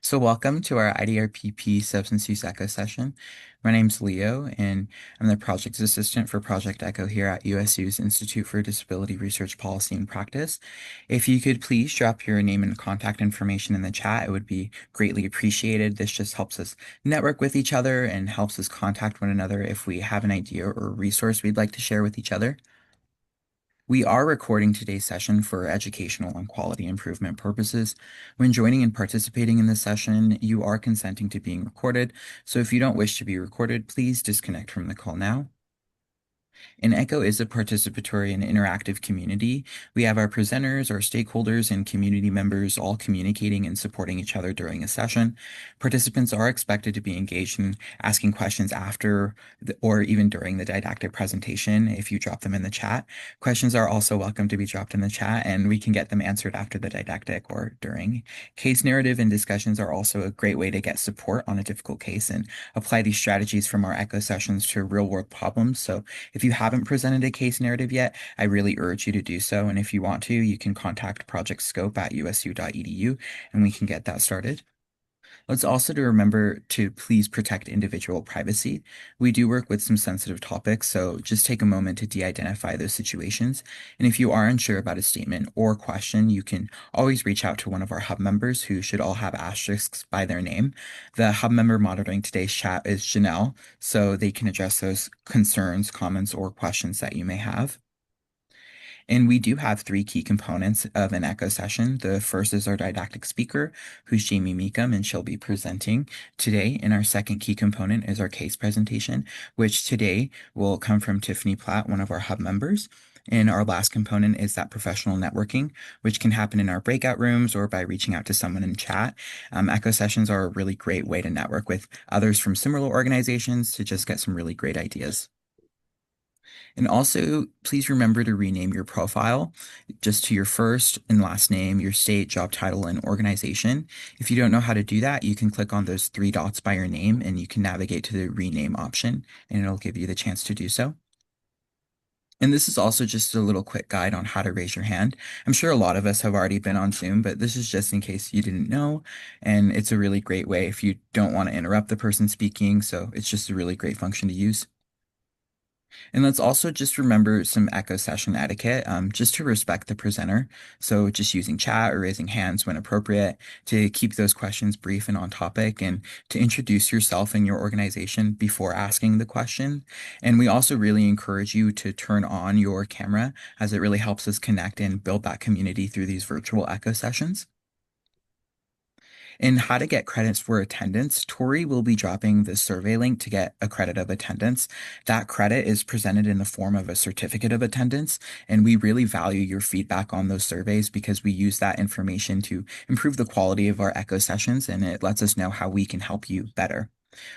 So welcome to our IDRPP Substance Use Echo session. My name's Leo, and I'm the Project Assistant for Project Echo here at USU's Institute for Disability Research Policy and Practice. If you could please drop your name and contact information in the chat, it would be greatly appreciated. This just helps us network with each other and helps us contact one another if we have an idea or resource we'd like to share with each other. We are recording today's session for educational and quality improvement purposes. When joining and participating in this session, you are consenting to being recorded. So if you don't wish to be recorded, please disconnect from the call now. And ECHO is a participatory and interactive community. We have our presenters, our stakeholders, and community members all communicating and supporting each other during a session. Participants are expected to be engaged in asking questions after or even during the didactic presentation if you drop them in the chat. Questions are also welcome to be dropped in the chat, and we can get them answered after the didactic or during. Case narrative and discussions are also a great way to get support on a difficult case and apply these strategies from our ECHO sessions to real-world problems. So if you haven't presented a case narrative yet, I really urge you to do so. And if you want to, you can contact Project Scope at usu.edu and we can get that started. Let's also to remember to please protect individual privacy. We do work with some sensitive topics, so just take a moment to de-identify those situations. And if you are unsure about a statement or question, you can always reach out to one of our hub members who should all have asterisks by their name. The hub member monitoring today's chat is Janelle, so they can address those concerns, comments, or questions that you may have. And we do have three key components of an echo session. The first is our didactic speaker, who's Jamie Mecham, and she'll be presenting today. And our second key component is our case presentation, which today will come from Tiffany Platt, one of our hub members. And our last component is that professional networking, which can happen in our breakout rooms or by reaching out to someone in chat. Echo sessions are a really great way to network with others from similar organizations to just get some really great ideas. And also, please remember to rename your profile just to your first and last name, your state, job title, and organization. If you don't know how to do that, you can click on those three dots by your name and you can navigate to the rename option and it'll give you the chance to do so. And this is also just a little quick guide on how to raise your hand. I'm sure a lot of us have already been on Zoom, but this is just in case you didn't know. And it's a really great way if you don't want to interrupt the person speaking. So it's just a really great function to use. And let's also just remember some echo session etiquette, just to respect the presenter. So just using chat or raising hands when appropriate, to keep those questions brief and on topic, and to introduce yourself and your organization before asking the question. And we also really encourage you to turn on your camera as it really helps us connect and build that community through these virtual echo sessions. In how to get credits for attendance, Tori will be dropping the survey link to get a credit of attendance. That credit is presented in the form of a certificate of attendance, and we really value your feedback on those surveys because we use that information to improve the quality of our echo sessions, and it lets us know how we can help you better.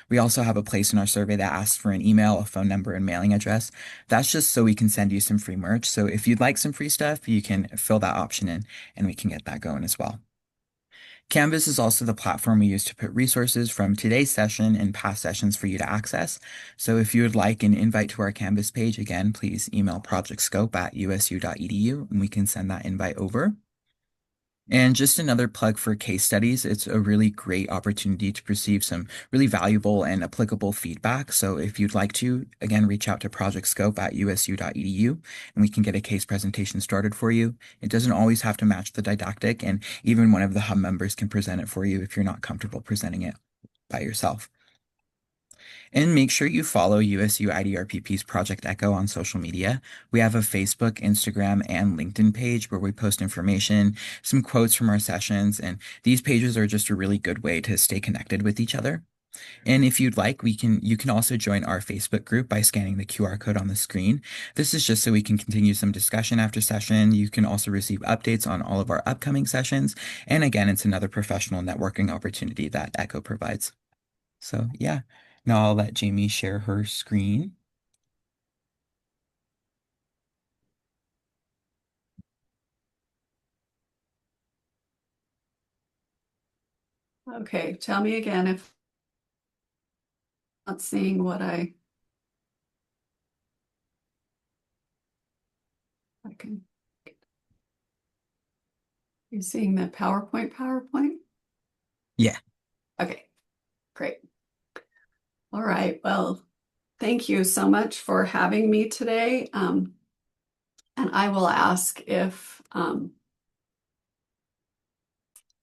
We also have a place in our survey that asks for an email, a phone number, and mailing address. That's just so we can send you some free merch. So if you'd like some free stuff, you can fill that option in and we can get that going as well. Canvas is also the platform we use to put resources from today's session and past sessions for you to access. So if you would like an invite to our Canvas page, again, please email projectscope@usu.edu and we can send that invite over. And just another plug for case studies. It's a really great opportunity to receive some really valuable and applicable feedback. So if you'd like to, again, reach out to projectscope@usu.edu and we can get a case presentation started for you. It doesn't always have to match the didactic, and even one of the hub members can present it for you if you're not comfortable presenting it by yourself. And make sure you follow USU IDRPP's Project Echo on social media. We have a Facebook, Instagram, and LinkedIn page where we post information, some quotes from our sessions, and these pages are just a really good way to stay connected with each other. And if you'd like, you can also join our Facebook group by scanning the QR code on the screen. This is just so we can continue some discussion after session. You can also receive updates on all of our upcoming sessions. And again, it's another professional networking opportunity that Echo provides. So yeah, now I'll let Jamie share her screen. Okay, tell me again if I'm not seeing what I can. You seeing the PowerPoint? Yeah. Okay, great. All right. Well, thank you so much for having me today. And I will ask if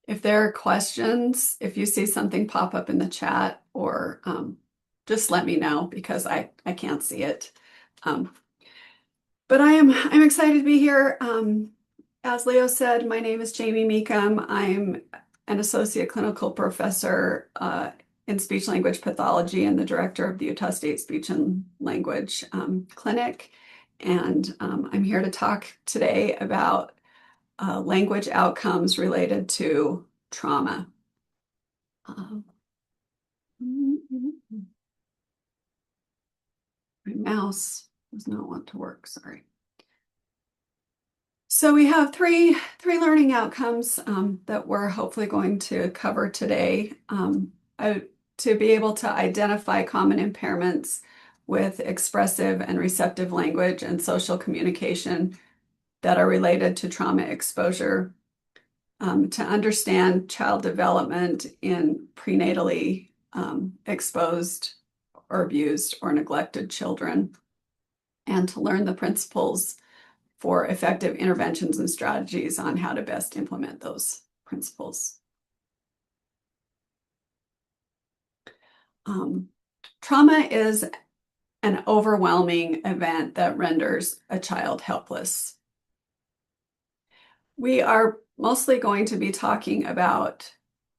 there are questions, if you see something pop up in the chat, or just let me know because I can't see it. Um, but I'm excited to be here. As Leo said, my name is Jamie Mecham. I'm an associate clinical professor in speech language pathology and the director of the Utah State Speech and Language Clinic. And I'm here to talk today about language outcomes related to trauma. Um, my mouse does not want to work, sorry. So we have three learning outcomes that we're hopefully going to cover today. To be able to identify common impairments with expressive and receptive language and social communication that are related to trauma exposure, to understand child development in prenatally exposed or abused or neglected children, and to learn the principles for effective interventions and strategies on how to best implement those principles. Um, Trauma is an overwhelming event that renders a child helpless. We are mostly going to be talking about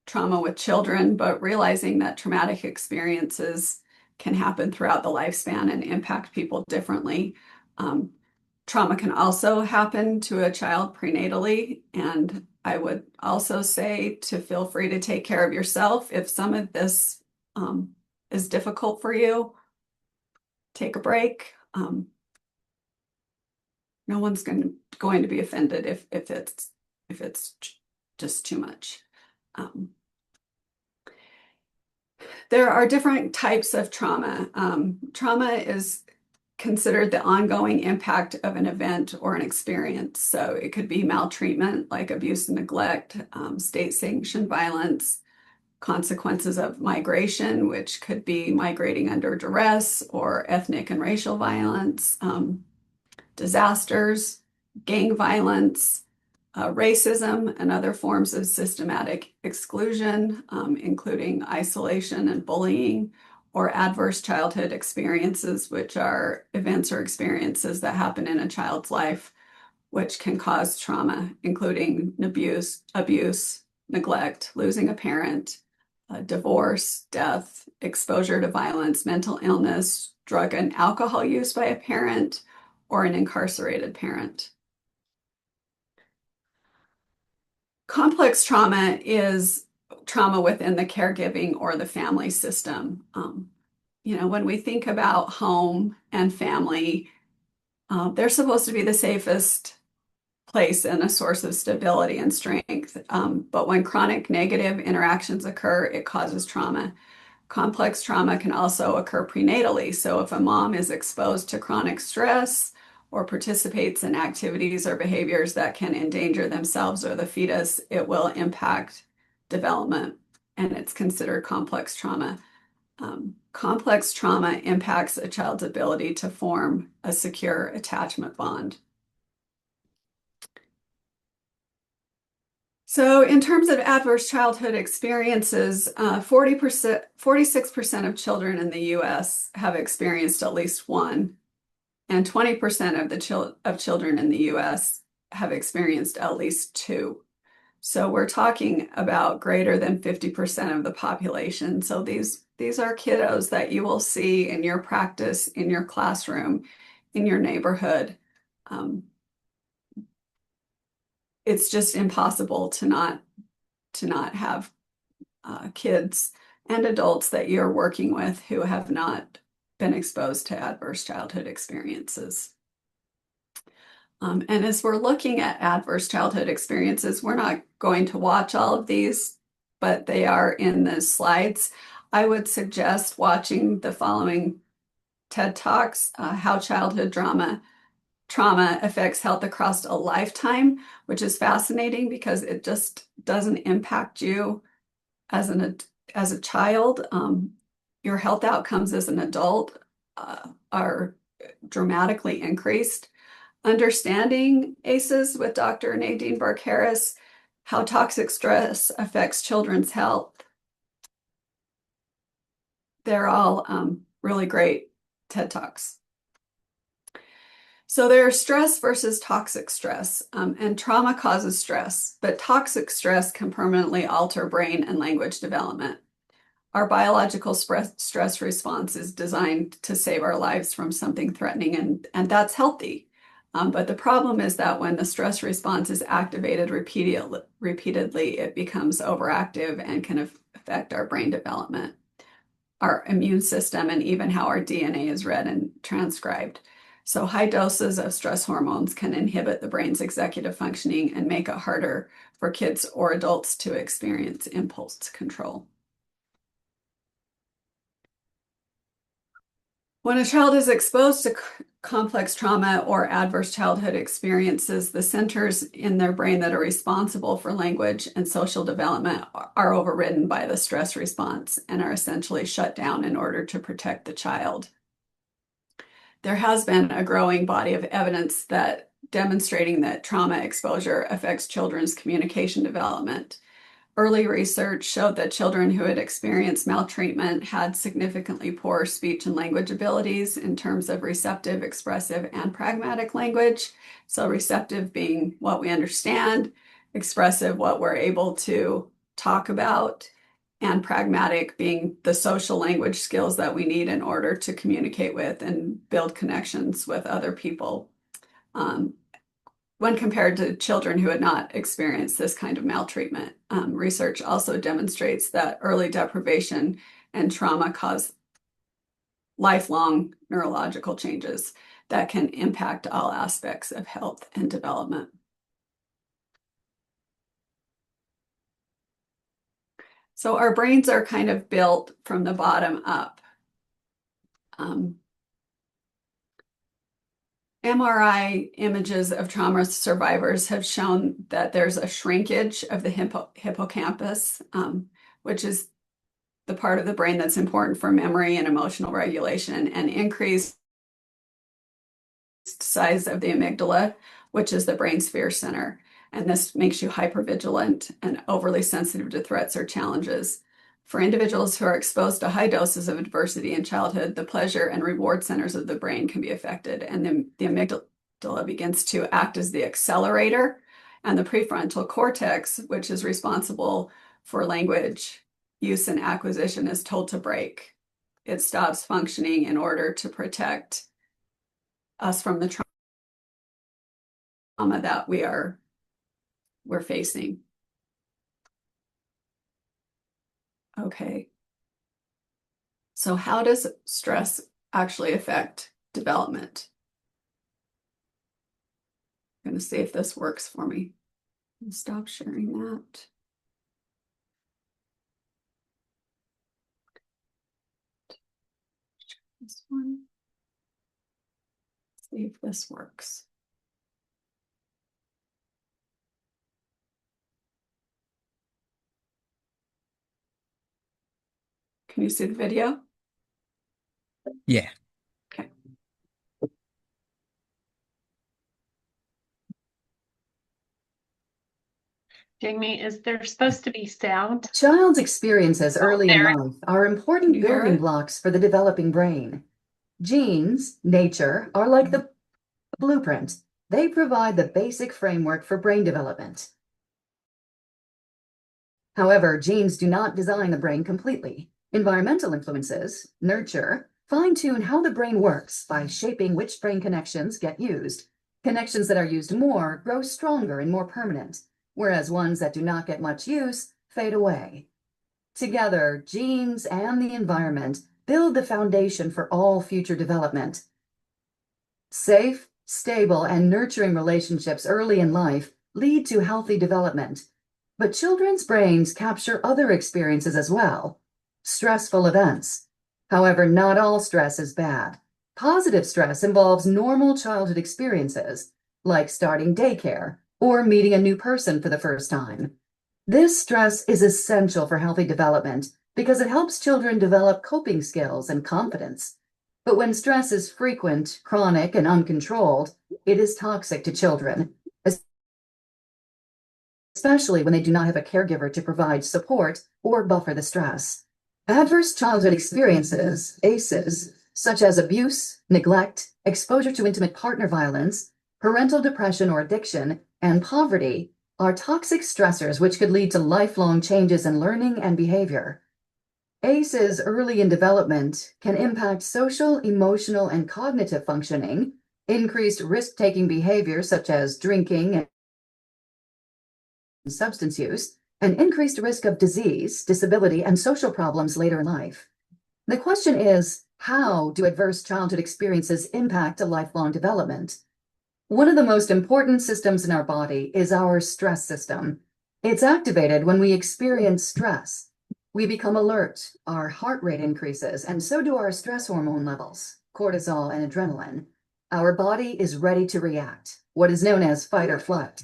trauma with children, but realizing that traumatic experiences can happen throughout the lifespan and impact people differently. Trauma can also happen to a child prenatally, and I would also say to feel free to take care of yourself. If some of this is difficult for you, take a break. No one's going to be offended if it's just too much. There are different types of trauma. Trauma is considered the ongoing impact of an event or an experience. So it could be maltreatment, like abuse and neglect, state-sanctioned violence, consequences of migration, which could be migrating under duress, or ethnic and racial violence, disasters, gang violence, racism, and other forms of systematic exclusion, including isolation and bullying, or adverse childhood experiences, which are events or experiences that happen in a child's life, which can cause trauma, including abuse, neglect, losing a parent, divorce, death, exposure to violence, mental illness, drug and alcohol use by a parent, or an incarcerated parent. Complex trauma is trauma within the caregiving or the family system. When we think about home and family, they're supposed to be the safest place and a source of stability and strength. But when chronic negative interactions occur, it causes trauma. Complex trauma can also occur prenatally. So if a mom is exposed to chronic stress or participates in activities or behaviors that can endanger themselves or the fetus, it will impact development, and it's considered complex trauma. Complex trauma impacts a child's ability to form a secure attachment bond. So in terms of adverse childhood experiences, 46% of children in the US have experienced at least one, and 20% of the children in the US have experienced at least two. So we're talking about greater than 50% of the population. So these are kiddos that you will see in your practice, in your classroom, in your neighborhood. It's just impossible to not have kids and adults that you're working with who have not been exposed to adverse childhood experiences. And as we're looking at adverse childhood experiences, we're not going to watch all of these, but they are in the slides. I would suggest watching the following TED Talks, How Childhood Trauma Affects Health Across a Lifetime, which is fascinating because it just doesn't impact you as as a child, your health outcomes as an adult are dramatically increased. Understanding ACEs with Dr. Nadine Burke-Harris, how toxic stress affects children's health. They're all really great TED Talks. So there's stress versus toxic stress, and trauma causes stress, but toxic stress can permanently alter brain and language development. Our biological stress response is designed to save our lives from something threatening, and that's healthy. But the problem is that when the stress response is activated repeatedly, it becomes overactive and can affect our brain development, our immune system, and even how our DNA is read and transcribed. So high doses of stress hormones can inhibit the brain's executive functioning and make it harder for kids or adults to experience impulse control. When a child is exposed to complex trauma or adverse childhood experiences, the centers in their brain that are responsible for language and social development are overridden by the stress response and are essentially shut down in order to protect the child. There has been a growing body of evidence that demonstrating that trauma exposure affects children's communication development. Early research showed that children who had experienced maltreatment had significantly poor speech and language abilities in terms of receptive, expressive, and pragmatic language. So, receptive being what we understand, expressive, what we're able to talk about, and pragmatic being the social language skills that we need in order to communicate with and build connections with other people. When compared to children who had not experienced this kind of maltreatment. Research also demonstrates that early deprivation and trauma cause lifelong neurological changes that can impact all aspects of health and development. So our brains are kind of built from the bottom up. MRI images of trauma survivors have shown that there's a shrinkage of the hippocampus, which is the part of the brain that's important for memory and emotional regulation, and increased size of the amygdala, which is the brain's fear center. And this makes you hypervigilant and overly sensitive to threats or challenges. For individuals who are exposed to high doses of adversity in childhood, the pleasure and reward centers of the brain can be affected, and the amygdala begins to act as the accelerator, and the prefrontal cortex, which is responsible for language use and acquisition, is told to break. It stops functioning in order to protect us from the trauma that we're facing. Okay. So how does stress actually affect development? I'm going to see if this works for me. Stop sharing that. This one. See if this works. Can you see the video? Yeah. Okay. Jamie, is there supposed to be sound? Child's experiences early in life are important you hear building it? blocks for the developing brain. Genes, nature, are like the blueprint. They provide the basic framework for brain development. However, genes do not design the brain completely. Environmental influences, nurture, fine-tune how the brain works by shaping which brain connections get used. Connections that are used more grow stronger and more permanent, whereas ones that do not get much use fade away. Together, genes and the environment build the foundation for all future development. Safe, stable, and nurturing relationships early in life lead to healthy development. But children's brains capture other experiences as well. Stressful events. However, not all stress is bad. Positive stress involves normal childhood experiences, like starting daycare or meeting a new person for the first time. This stress is essential for healthy development because it helps children develop coping skills and confidence. But when stress is frequent, chronic, and uncontrolled, it is toxic to children, especially when they do not have a caregiver to provide support or buffer the stress. Adverse childhood experiences, ACEs, such as abuse, neglect, exposure to intimate partner violence, parental depression or addiction, and poverty, are toxic stressors which could lead to lifelong changes in learning and behavior. ACEs early in development can impact social, emotional, and cognitive functioning, increased risk-taking behavior such as drinking and substance use, and increased risk of disease, disability, and social problems later in life. The question is, how do adverse childhood experiences impact a lifelong development? One of the most important systems in our body is our stress system. It's activated when we experience stress. We become alert, our heart rate increases, and so do our stress hormone levels, cortisol and adrenaline. Our body is ready to react, what is known as fight or flight.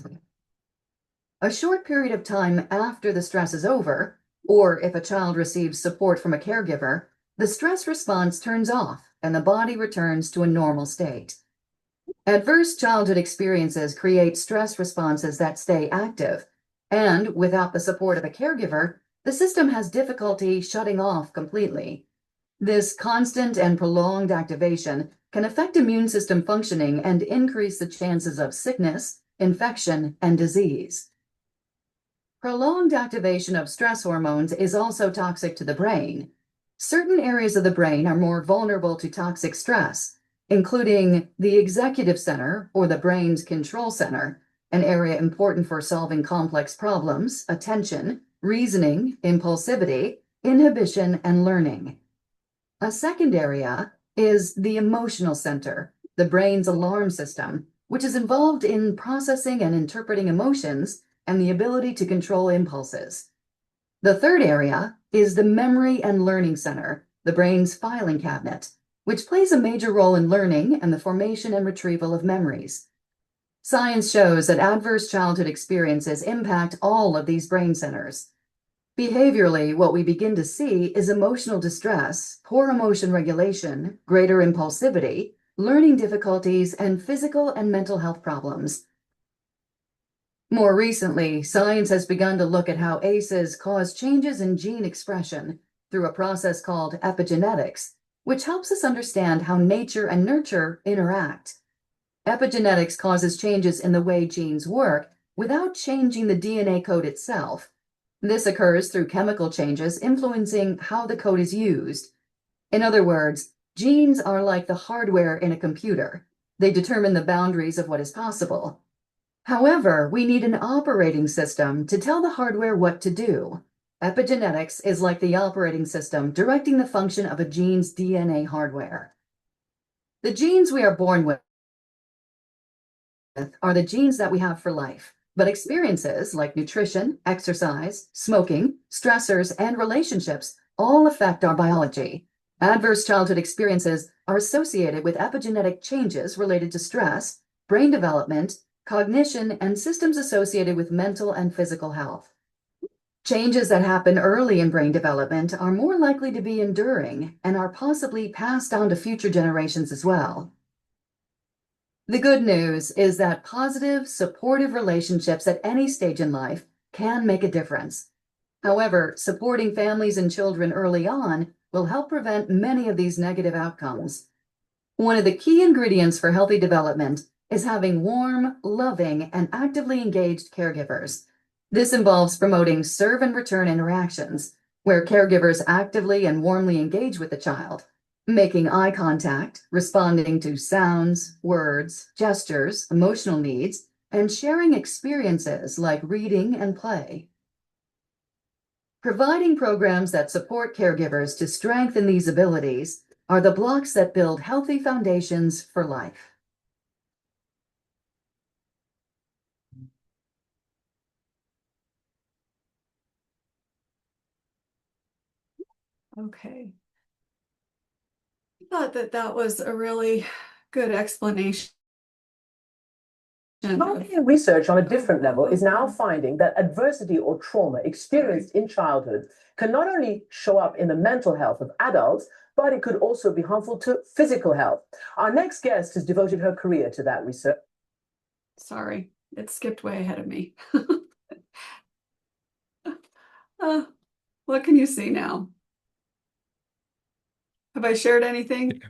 A short period of time after the stress is over, or if a child receives support from a caregiver, the stress response turns off and the body returns to a normal state. Adverse childhood experiences create stress responses that stay active, and without the support of a caregiver, the system has difficulty shutting off completely. This constant and prolonged activation can affect immune system functioning and increase the chances of sickness, infection, and disease. Prolonged activation of stress hormones is also toxic to the brain. Certain areas of the brain are more vulnerable to toxic stress, including the executive center or the brain's control center, an area important for solving complex problems, attention, reasoning, impulsivity, inhibition, and learning. A second area is the emotional center, the brain's alarm system, which is involved in processing and interpreting emotions and the ability to control impulses. The third area is the memory and learning center, the brain's filing cabinet, which plays a major role in learning and the formation and retrieval of memories. Science shows that adverse childhood experiences impact all of these brain centers. Behaviorally, what we begin to see is emotional distress, poor emotion regulation, greater impulsivity, learning difficulties, and physical and mental health problems. More recently, science has begun to look at how ACEs cause changes in gene expression through a process called epigenetics, which helps us understand how nature and nurture interact. Epigenetics causes changes in the way genes work without changing the DNA code itself. This occurs through chemical changes influencing how the code is used. In other words, genes are like the hardware in a computer. They determine the boundaries of what is possible. However, we need an operating system to tell the hardware what to do. Epigenetics is like the operating system directing the function of a gene's DNA hardware. The genes we are born with are the genes that we have for life, but experiences like nutrition, exercise, smoking, stressors, and relationships all affect our biology. Adverse childhood experiences are associated with epigenetic changes related to stress, brain development, cognition, and systems associated with mental and physical health. Changes that happen early in brain development are more likely to be enduring and are possibly passed on to future generations as well. The good news is that positive, supportive relationships at any stage in life can make a difference. However, supporting families and children early on will help prevent many of these negative outcomes. One of the key ingredients for healthy development is having warm, loving, and actively engaged caregivers. This involves promoting serve and return interactions, where caregivers actively and warmly engage with the child, making eye contact, responding to sounds, words, gestures, emotional needs, and sharing experiences like reading and play. Providing programs that support caregivers to strengthen these abilities are the blocks that build healthy foundations for life. Okay. I thought that was a really good explanation Marketing research on a different level is now finding that adversity or trauma experienced in childhood can not only show up in the mental health of adults, but it could also be harmful to physical health. Our next guest has devoted her career to that research. Sorry, it skipped way ahead of me. What can you see now? Have I shared anything?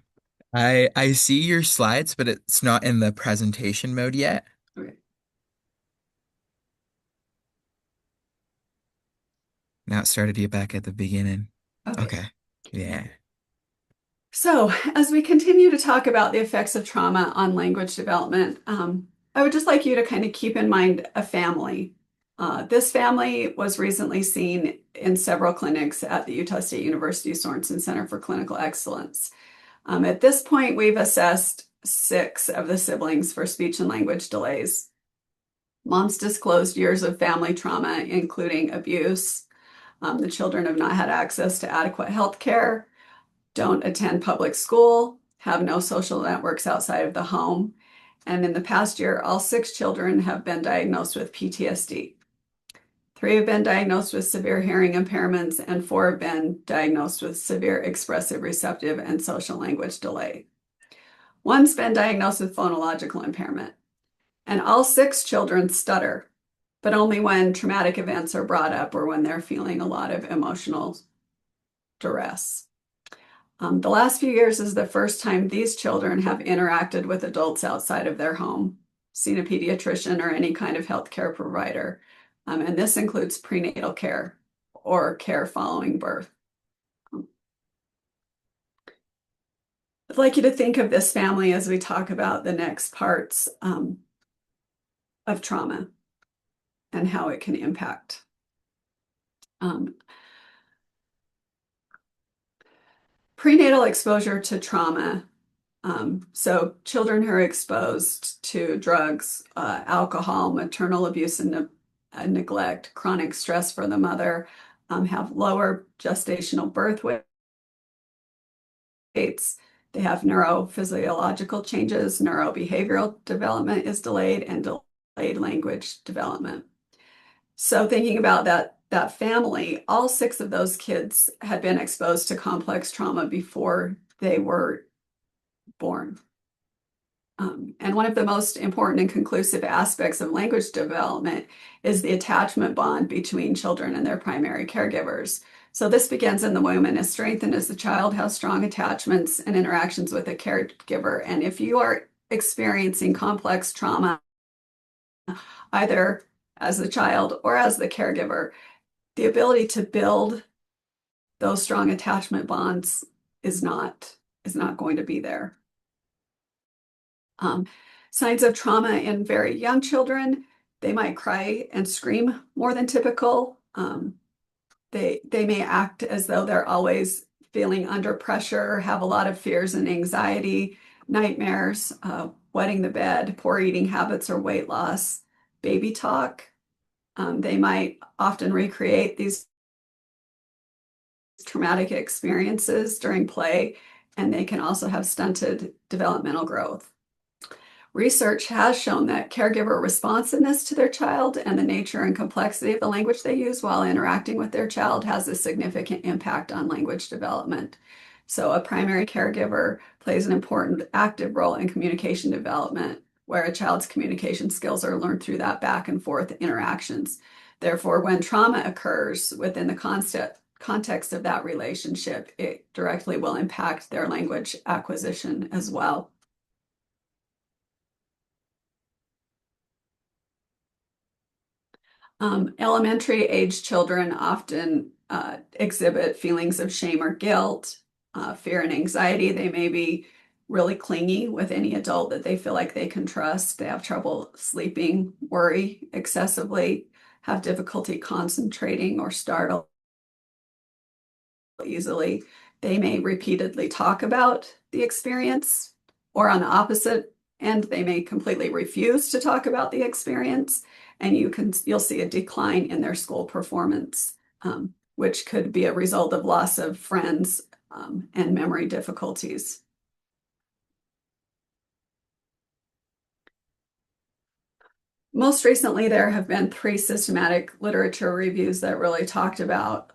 I see your slides, but it's not in the presentation mode yet. Okay. Now it started you back at the beginning. Okay. Okay. Yeah. So, as we continue to talk about the effects of trauma on language development, I would just like you to kind of keep in mind a family. This family was recently seen in several clinics at the Utah State University Sorensen Center for Clinical Excellence. At this point, we've assessed 6 of the siblings for speech and language delays. Moms disclosed years of family trauma, including abuse. The children have not had access to adequate health care, don't attend public school, have no social networks outside of the home. And in the past year, all 6 children have been diagnosed with PTSD. 3 have been diagnosed with severe hearing impairments, and 4 have been diagnosed with severe expressive, receptive, and social language delay. 1's been diagnosed with phonological impairment. And all 6 children stutter, but only when traumatic events are brought up or when they're feeling a lot of emotional duress. The last few years is the first time these children have interacted with adults outside of their home, seen a pediatrician or any kind of healthcare provider. And this includes prenatal care or care following birth. I'd like you to think of this family as we talk about the next parts of trauma and how it can impact. Prenatal exposure to trauma. So children who are exposed to drugs, alcohol, maternal abuse and neglect, chronic stress for the mother, have lower gestational birth weights. They have neurophysiological changes, neurobehavioral development is delayed, and delayed language development. So thinking about that family, all 6 of those kids had been exposed to complex trauma before they were born. And one of the most important and conclusive aspects of language development is the attachment bond between children and their primary caregivers. So this begins in the womb and is strengthened as the child has strong attachments and interactions with a caregiver. And if you are experiencing complex trauma, either as the child or as the caregiver, the ability to build those strong attachment bonds is not going to be there. Signs of trauma in very young children, they might cry and scream more than typical. They may act as though they're always feeling under pressure, have a lot of fears and anxiety, nightmares, wetting the bed, poor eating habits or weight loss, baby talk. They might often recreate these traumatic experiences during play, and they can also have stunted developmental growth. Research has shown that caregiver responsiveness to their child and the nature and complexity of the language they use while interacting with their child has a significant impact on language development. So a primary caregiver plays an important active role in communication development, where a child's communication skills are learned through that back and forth interactions. Therefore, when trauma occurs within the context of that relationship, it directly will impact their language acquisition as well. Elementary age children often exhibit feelings of shame or guilt, fear and anxiety. They may be really clingy with any adult that they feel like they can trust. They have trouble sleeping, worry excessively, have difficulty concentrating or startle easily. They may repeatedly talk about the experience, or on the opposite end, they may completely refuse to talk about the experience, and you'll see a decline in their school performance, which could be a result of loss of friends and memory difficulties. most recently, there have been 3 systematic literature reviews that really talked about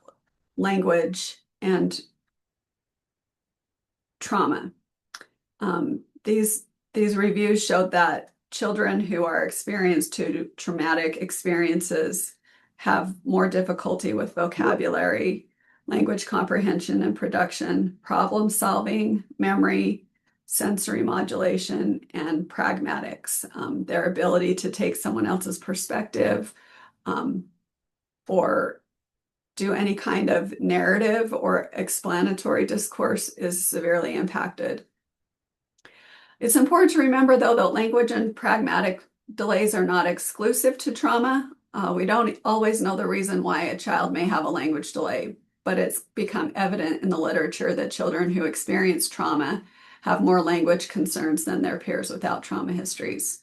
language and trauma. These reviews showed that children who are experienced to traumatic experiences have more difficulty with vocabulary, language comprehension and production, problem solving, memory, sensory modulation, and pragmatics. Their ability to take someone else's perspective or do any kind of narrative or explanatory discourse is severely impacted. It's important to remember, though, that language and pragmatic delays are not exclusive to trauma. We don't always know the reason why a child may have a language delay, but it's become evident in the literature that children who experience trauma have more language concerns than their peers without trauma histories.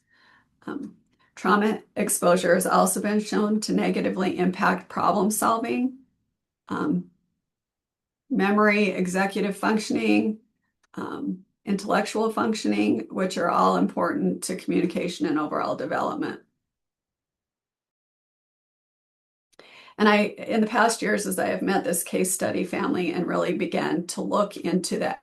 Trauma exposure has also been shown to negatively impact problem solving, memory, executive functioning, intellectual functioning, which are all important to communication and overall development. And in the past years, as I have met this case study family and really began to look into the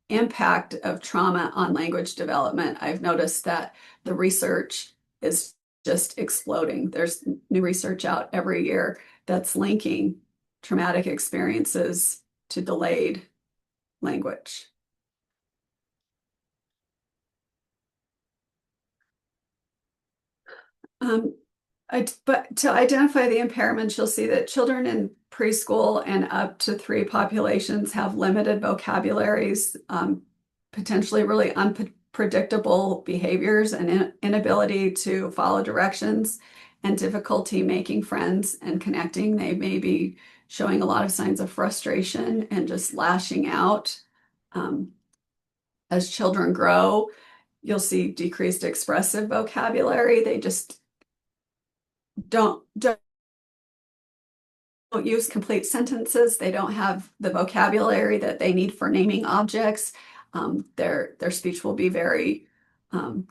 impact of trauma on language development, I've noticed that the research is just exploding. There's new research out every year that's linking traumatic experiences to delayed language. But to identify the impairments, you'll see that children in preschool and up to 3 populations have limited vocabularies, potentially really unpredictable behaviors and inability to follow directions and difficulty making friends and connecting. They may be showing a lot of signs of frustration and just lashing out. As children grow, you'll see decreased expressive vocabulary. They just don't use complete sentences. They don't have the vocabulary that they need for naming objects. Their speech will be very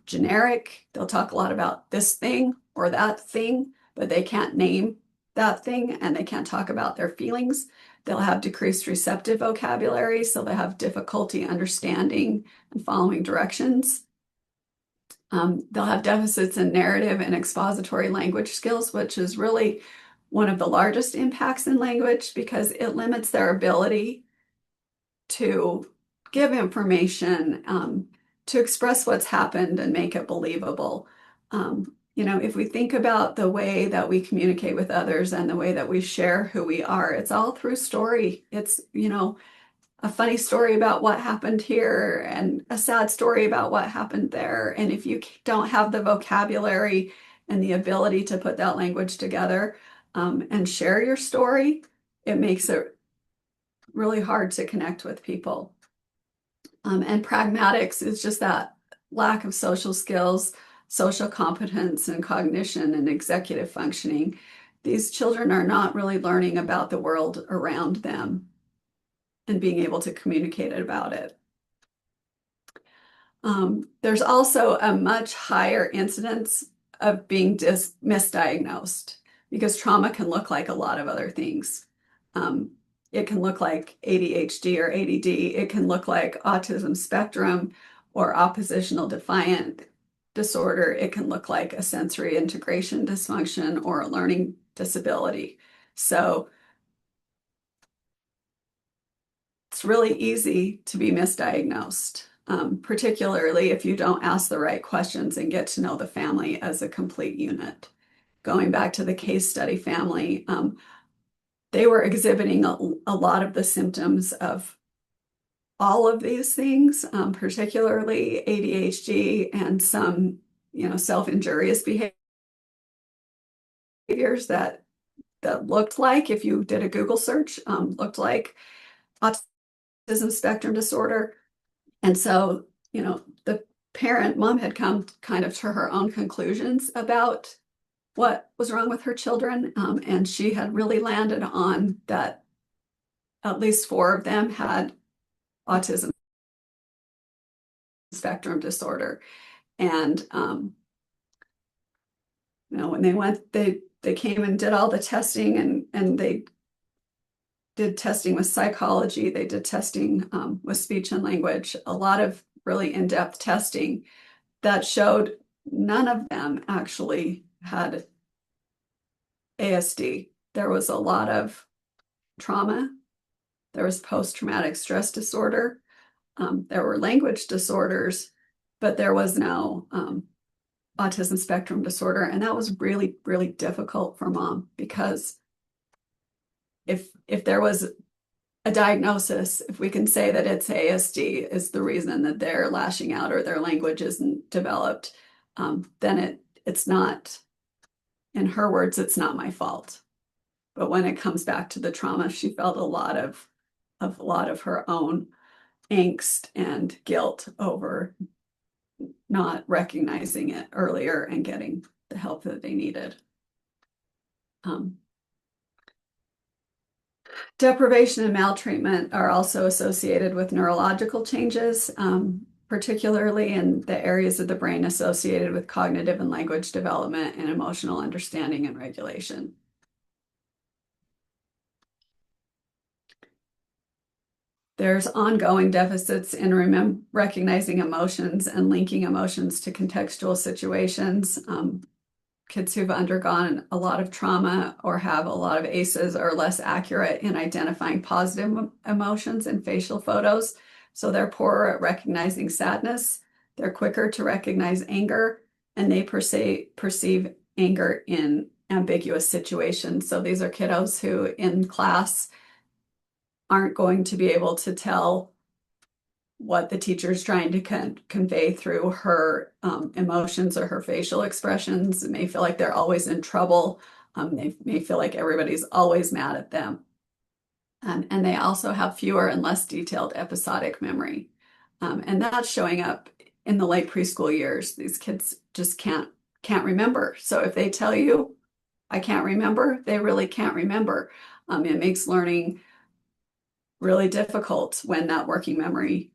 generic. They'll talk a lot about this thing or that thing, but they can't name that thing and they can't talk about their feelings. They'll have decreased receptive vocabulary, so they have difficulty understanding and following directions. They'll have deficits in narrative and expository language skills, which is really one of the largest impacts in language because it limits their ability to give information, to express what's happened and make it believable. If we think about the way that we communicate with others and the way that we share who we are, it's all through story. It's, a funny story about what happened here and a sad story about what happened there. And if you don't have the vocabulary and the ability to put that language together and share your story, it makes it really hard to connect with people. And pragmatics is just that lack of social skills, social competence, and cognition and executive functioning. These children are not really learning about the world around them and being able to communicate about it. There's also a much higher incidence of being misdiagnosed because trauma can look like a lot of other things. It can look like ADHD or ADD. It can look like autism spectrum or oppositional defiant disorder. It can look like a sensory integration dysfunction or a learning disability. So it's really easy to be misdiagnosed, particularly if you don't ask the right questions and get to know the family as a complete unit. Going back to the case study family, they were exhibiting a lot of the symptoms of all of these things, particularly ADHD and some, self-injurious behaviors that looked like, if you did a Google search, looked like autism spectrum disorder. And so, the mom had come kind of to her own conclusions about what was wrong with her children. And she had really landed on that at least 4 of them had autism spectrum disorder. And when they came and did all the testing, and they did testing with psychology, they did testing with speech and language, a lot of really in-depth testing that showed none of them actually had ASD. There was a lot of trauma. There was post-traumatic stress disorder. There were language disorders, but there was no autism spectrum disorder. And that was really, really difficult for mom, because if there was a diagnosis, if we can say that it's ASD is the reason that they're lashing out or their language isn't developed, then it's not, in her words, it's not my fault. But when it comes back to the trauma, she felt a lot of her own angst and guilt over not recognizing it earlier and getting the help that they needed. Deprivation and maltreatment are also associated with neurological changes, particularly in the areas of the brain associated with cognitive and language development and emotional understanding and regulation. There's ongoing deficits in recognizing emotions and linking emotions to contextual situations. Kids who've undergone a lot of trauma or have a lot of ACEs are less accurate in identifying positive emotions in facial photos. So they're poorer at recognizing sadness. They're quicker to recognize anger, and they perceive anger in ambiguous situations. So these are kiddos who in class aren't going to be able to tell what the teacher's trying to convey through her emotions or her facial expressions. They may feel like they're always in trouble. They may feel like everybody's always mad at them. And they also have fewer and less detailed episodic memory. And that's showing up in the late preschool years. These kids just can't remember. So if they tell you, I can't remember, they really can't remember. It makes learning really difficult when that working memory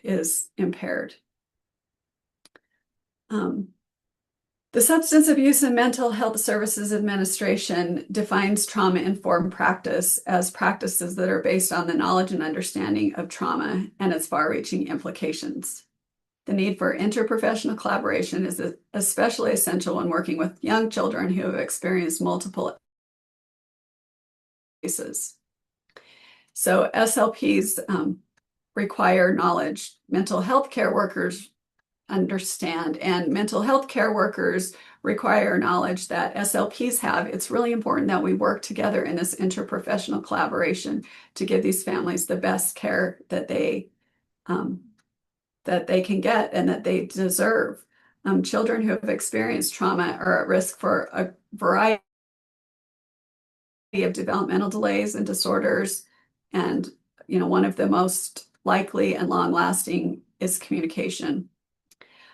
is impaired. The Substance Abuse and Mental Health Services Administration defines trauma-informed practice as practices that are based on the knowledge and understanding of trauma and its far-reaching implications. The need for interprofessional collaboration is especially essential when working with young children who have experienced multiple cases. So SLPs require knowledge. Mental health care workers understand, and mental health care workers require knowledge that SLPs have. It's really important that we work together in this interprofessional collaboration to give these families the best care that they can get and that they deserve. Children who have experienced trauma are at risk for a variety of developmental delays and disorders, and one of the most likely and long-lasting is communication.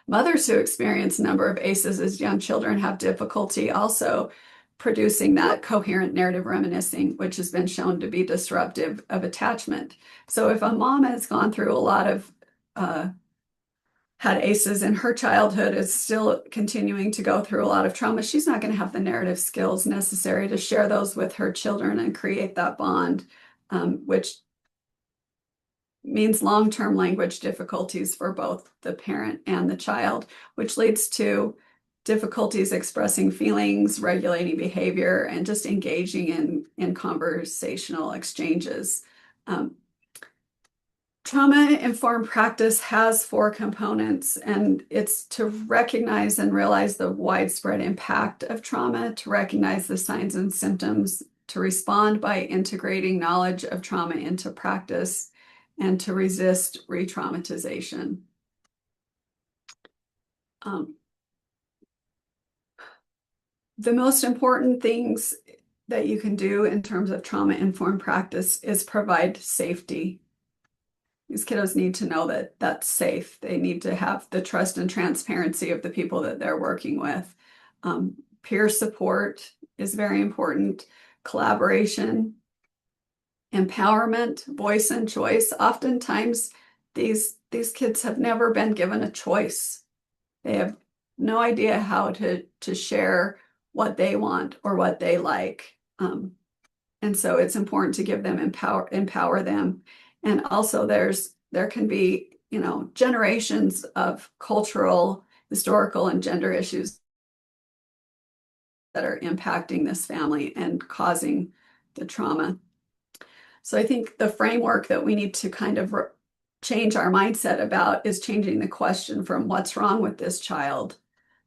Mothers who experience a number of ACEs as young children have difficulty also producing that coherent narrative reminiscing, which has been shown to be disruptive of attachment. So if a mom has gone through a lot of had ACEs in her childhood, is still continuing to go through a lot of trauma, she's not going to have the narrative skills necessary to share those with her children and create that bond, which means long-term language difficulties for both the parent and the child, which leads to difficulties expressing feelings, regulating behavior, and just engaging in conversational exchanges. Trauma-informed practice has 4 components, and it's to recognize and realize the widespread impact of trauma, to recognize the signs and symptoms, to respond by integrating knowledge of trauma into practice, and to resist re-traumatization. The most important things that you can do in terms of trauma-informed practice is provide safety. These kiddos need to know that that's safe. They need to have the trust and transparency of the people that they're working with. Peer support is very important. Collaboration, empowerment, voice and choice. Oftentimes, these kids have never been given a choice. They have no idea how to share what they want or what they like. And so it's important to give them empower them. And also there can be, generations of cultural, historical, and gender issues that are impacting this family and causing the trauma. So I think the framework that we need to kind of change our mindset about is changing the question from what's wrong with this child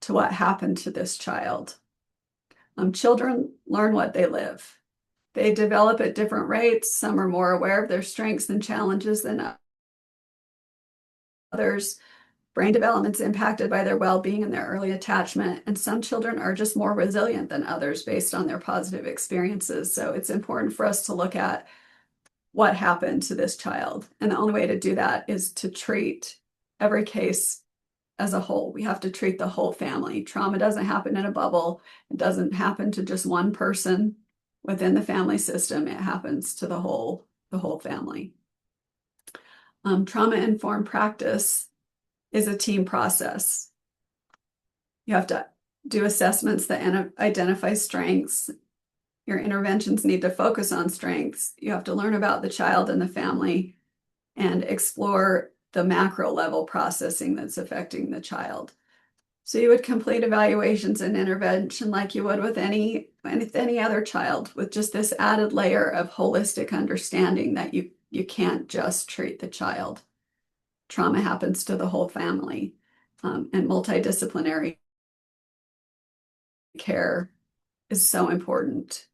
to what happened to this child. Children learn what they live. They develop at different rates. Some are more aware of their strengths and challenges than others. Brain development's impacted by their well-being and their early attachment, and some children are just more resilient than others based on their positive experiences. So it's important for us to look at what happened to this child. And the only way to do that is to treat every case as a whole. We have to treat the whole family. Trauma doesn't happen in a bubble. It doesn't happen to just one person within the family system. It happens to the whole family. Trauma-informed practice is a team process. You have to do assessments that identify strengths. Your interventions need to focus on strengths. You have to learn about the child and the family and explore the macro level processing that's affecting the child. So you would complete evaluations and intervention like you would with any other child, with just this added layer of holistic understanding that you can't just treat the child. Trauma happens to the whole family, and multidisciplinary care is so important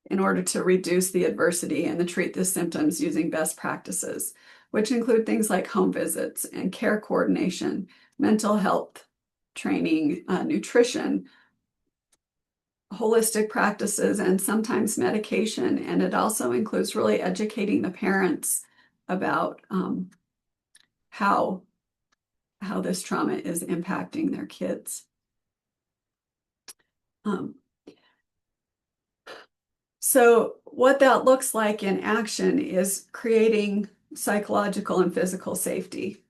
in order to reduce the adversity and to treat the symptoms using best practices, which include things like home visits and care coordination, mental health training, nutrition, holistic practices, and sometimes medication. And it also includes really educating the parents about how this trauma is impacting their kids. So what that looks like in action is creating psychological and physical safety.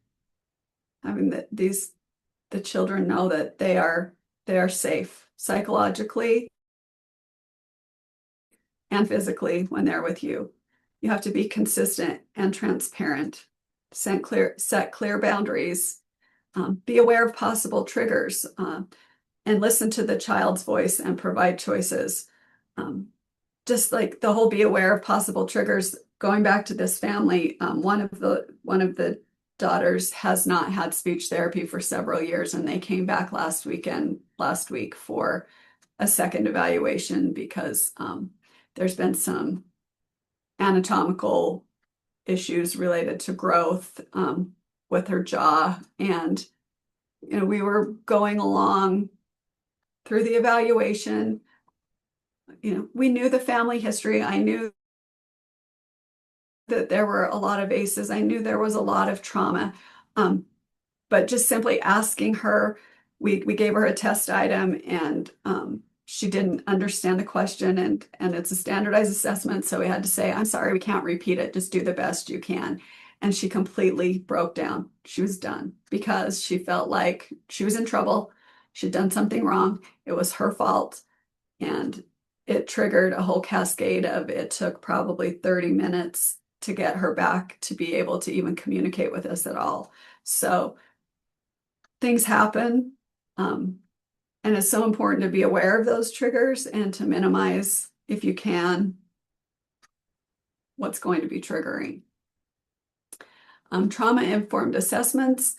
Having the children know that they are safe psychologically and physically when they're with you. You have to be consistent and transparent, set clear boundaries, be aware of possible triggers, and listen to the child's voice and provide choices. Just like the whole be aware of possible triggers, going back to this family, one of the daughters has not had speech therapy for several years, and they came back last week for a second evaluation because there's been some anatomical issues related to growth with her jaw. And we were going along through the evaluation. We knew the family history. I knew that there were a lot of ACEs. I knew there was a lot of trauma. But just simply asking her, we gave her a test item, and she didn't understand the question, and it's a standardized assessment. So we had to say, I'm sorry, we can't repeat it. Just do the best you can. And she completely broke down. She was done because she felt like she was in trouble. She'd done something wrong. It was her fault. And it triggered a whole cascade of, it took probably 30 minutes to get her back to be able to even communicate with us at all. So things happen. And it's so important to be aware of those triggers and to minimize, if you can, what's going to be triggering. Trauma-informed assessments.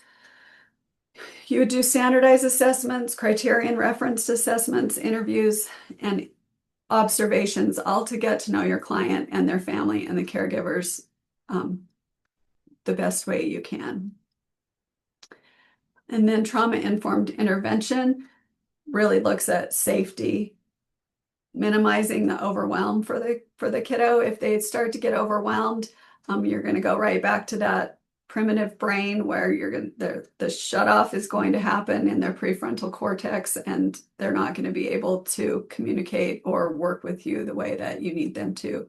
You would do standardized assessments, criterion referenced assessments, interviews, and observations, all to get to know your client and their family and the caregivers the best way you can. And then trauma-informed intervention really looks at safety, minimizing the overwhelm for the kiddo. If they start to get overwhelmed, you're going to go right back to that primitive brain where the shut off is going to happen in their prefrontal cortex, and they're not going to be able to communicate or work with you the way that you need them to.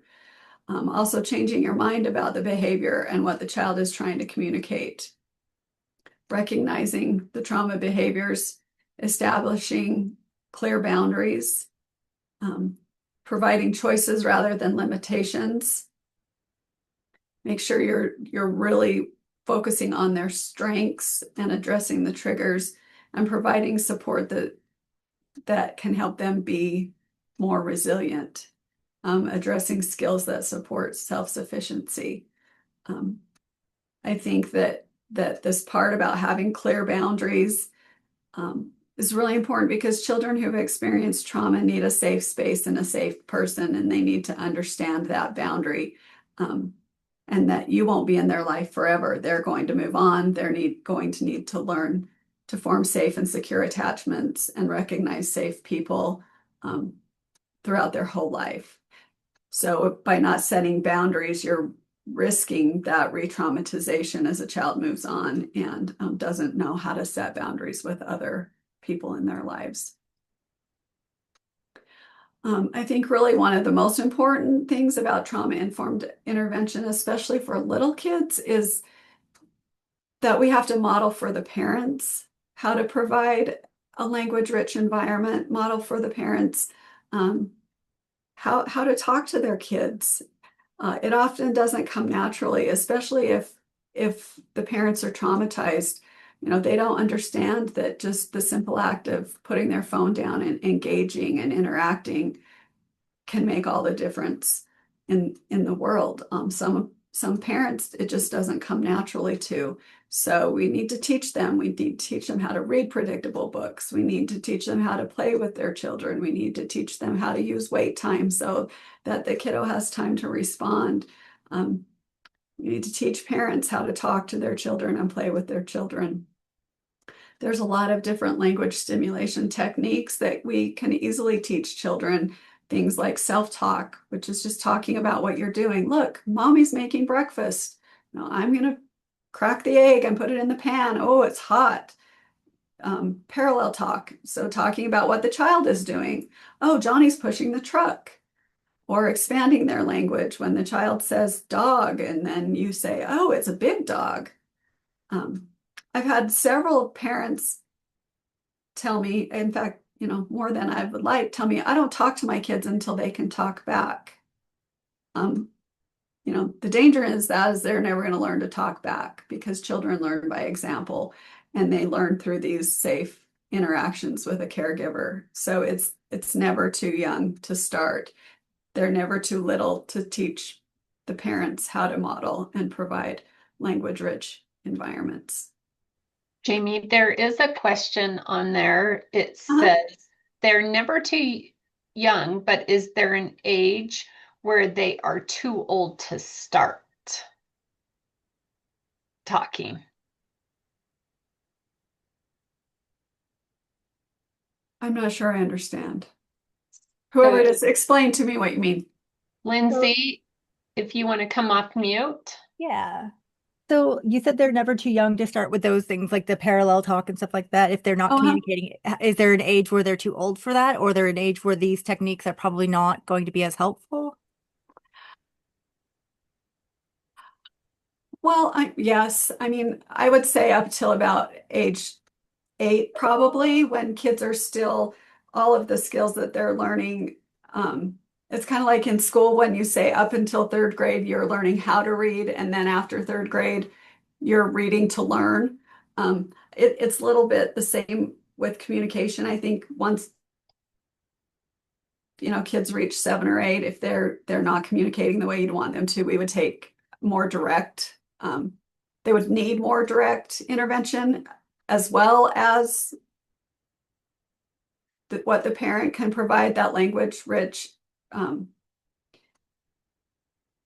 Also changing your mind about the behavior and what the child is trying to communicate. Recognizing the trauma behaviors, establishing clear boundaries, providing choices rather than limitations. Make sure you're really focusing on their strengths and addressing the triggers and providing support that can help them be more resilient, addressing skills that support self-sufficiency. I think that this part about having clear boundaries is really important because children who've experienced trauma need a safe space and a safe person, and they need to understand that boundary, and that you won't be in their life forever. They're going to move on. They're going to need to learn to form safe and secure attachments and recognize safe people throughout their whole life. So by not setting boundaries, you're risking that re-traumatization as a child moves on and doesn't know how to set boundaries with other people in their lives. I think really one of the most important things about trauma-informed intervention, especially for little kids, is that we have to model for the parents how to provide a language-rich environment, model for the parents how to talk to their kids. It often doesn't come naturally, especially if the parents are traumatized. They don't understand that just the simple act of putting their phone down and engaging and interacting can make all the difference in the world. Some parents, it just doesn't come naturally to. So we need to teach them. We need to teach them how to read predictable books. We need to teach them how to play with their children. We need to teach them how to use wait time so that the kiddo has time to respond. We need to teach parents how to talk to their children and play with their children. There's a lot of different language stimulation techniques that we can easily teach children. Things like self-talk, which is just talking about what you're doing. Look, mommy's making breakfast. No, I'm going to crack the egg and put it in the pan. Oh, it's hot. Parallel talk. So talking about what the child is doing. Oh, Johnny's pushing the truck. Or expanding their language when the child says dog and then you say, oh, it's a big dog. I've had several parents tell me, in fact, more than I would like, tell me, I don't talk to my kids until they can talk back. The danger is they're never going to learn to talk back because children learn by example and they learn through these safe interactions with a caregiver. So it's never too young to start. They're never too little to teach the parents how to model and provide language-rich environments. Jamie, there is a question on there. It says they're never too young, but is there an age where they are too old to start talking? I'm not sure I understand. Whoever it is, explain to me what you mean. Lindsay, if you want to come off mute. Yeah. So you said they're never too young to start with those things like the parallel talk and stuff like that. If they're not communicating, is there an age where they're too old for that? Or there an age where these techniques are probably not going to be as helpful? Well, yes. I mean, I would say up till about age 8, probably, when kids are still, all of the skills that they're learning. It's kind of like in school when you say up until 3rd grade, you're learning how to read. And then after 3rd grade, you're reading to learn. It's a little bit the same with communication. I think once kids reach 7 or 8, if they're not communicating the way you'd want them to, we would take more direct. They would need more direct intervention as well as what the parent can provide, that language-rich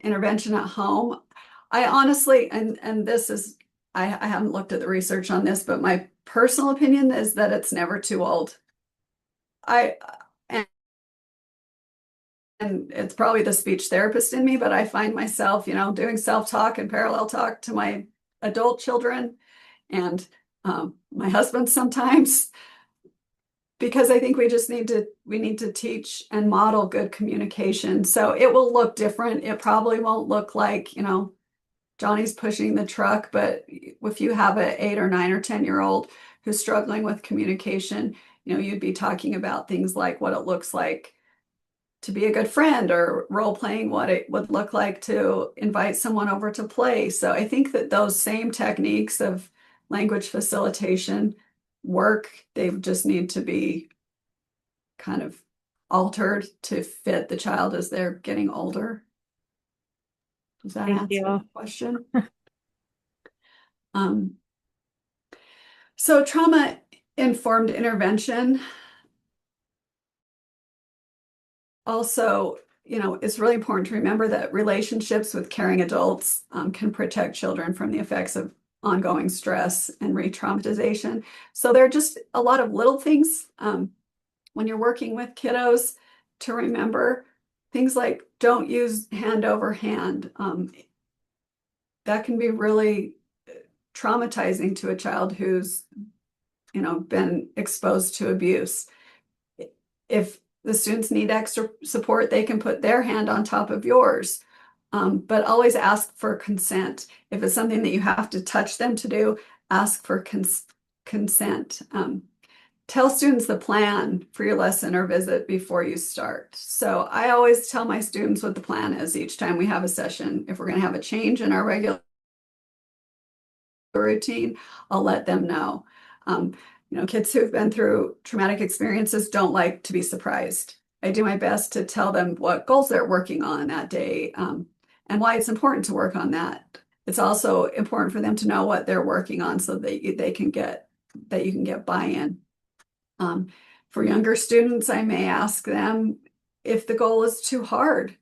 intervention at home. I honestly, and this is, I haven't looked at the research on this, but my personal opinion is that it's never too old. And it's probably the speech therapist in me, but I find myself, doing self-talk and parallel talk to my adult children and my husband sometimes, because I think we need to teach and model good communication. So it will look different. It probably won't look like, Johnny's pushing the truck, but if you have an 8 or 9 or 10-year-old who's struggling with communication, you'd be talking about things like what it looks like to be a good friend, or role playing what it would look like to invite someone over to play. So I think that those same techniques of language facilitation work. They just need to be kind of altered to fit the child as they're getting older. Does that Thank answer you. the question? Um, so trauma-informed intervention also, it's really important to remember that relationships with caring adults can protect children from the effects of ongoing stress and re-traumatization. So there are just a lot of little things when you're working with kiddos to remember. Things like don't use hand over hand. That can be really traumatizing to a child who's been exposed to abuse. If the students need extra support, they can put their hand on top of yours. But always ask for consent. If it's something that you have to touch them to do, ask for consent. Tell students the plan for your lesson or visit before you start. So I always tell my students what the plan is each time we have a session. If we're going to have a change in our regular routine, I'll let them know. Kids who've been through traumatic experiences don't like to be surprised. I do my best to tell them what goals they're working on that day, and why it's important to work on that. It's also important for them to know what they're working on so that you can get buy-in. For younger students, I may ask them if the goal is too hard.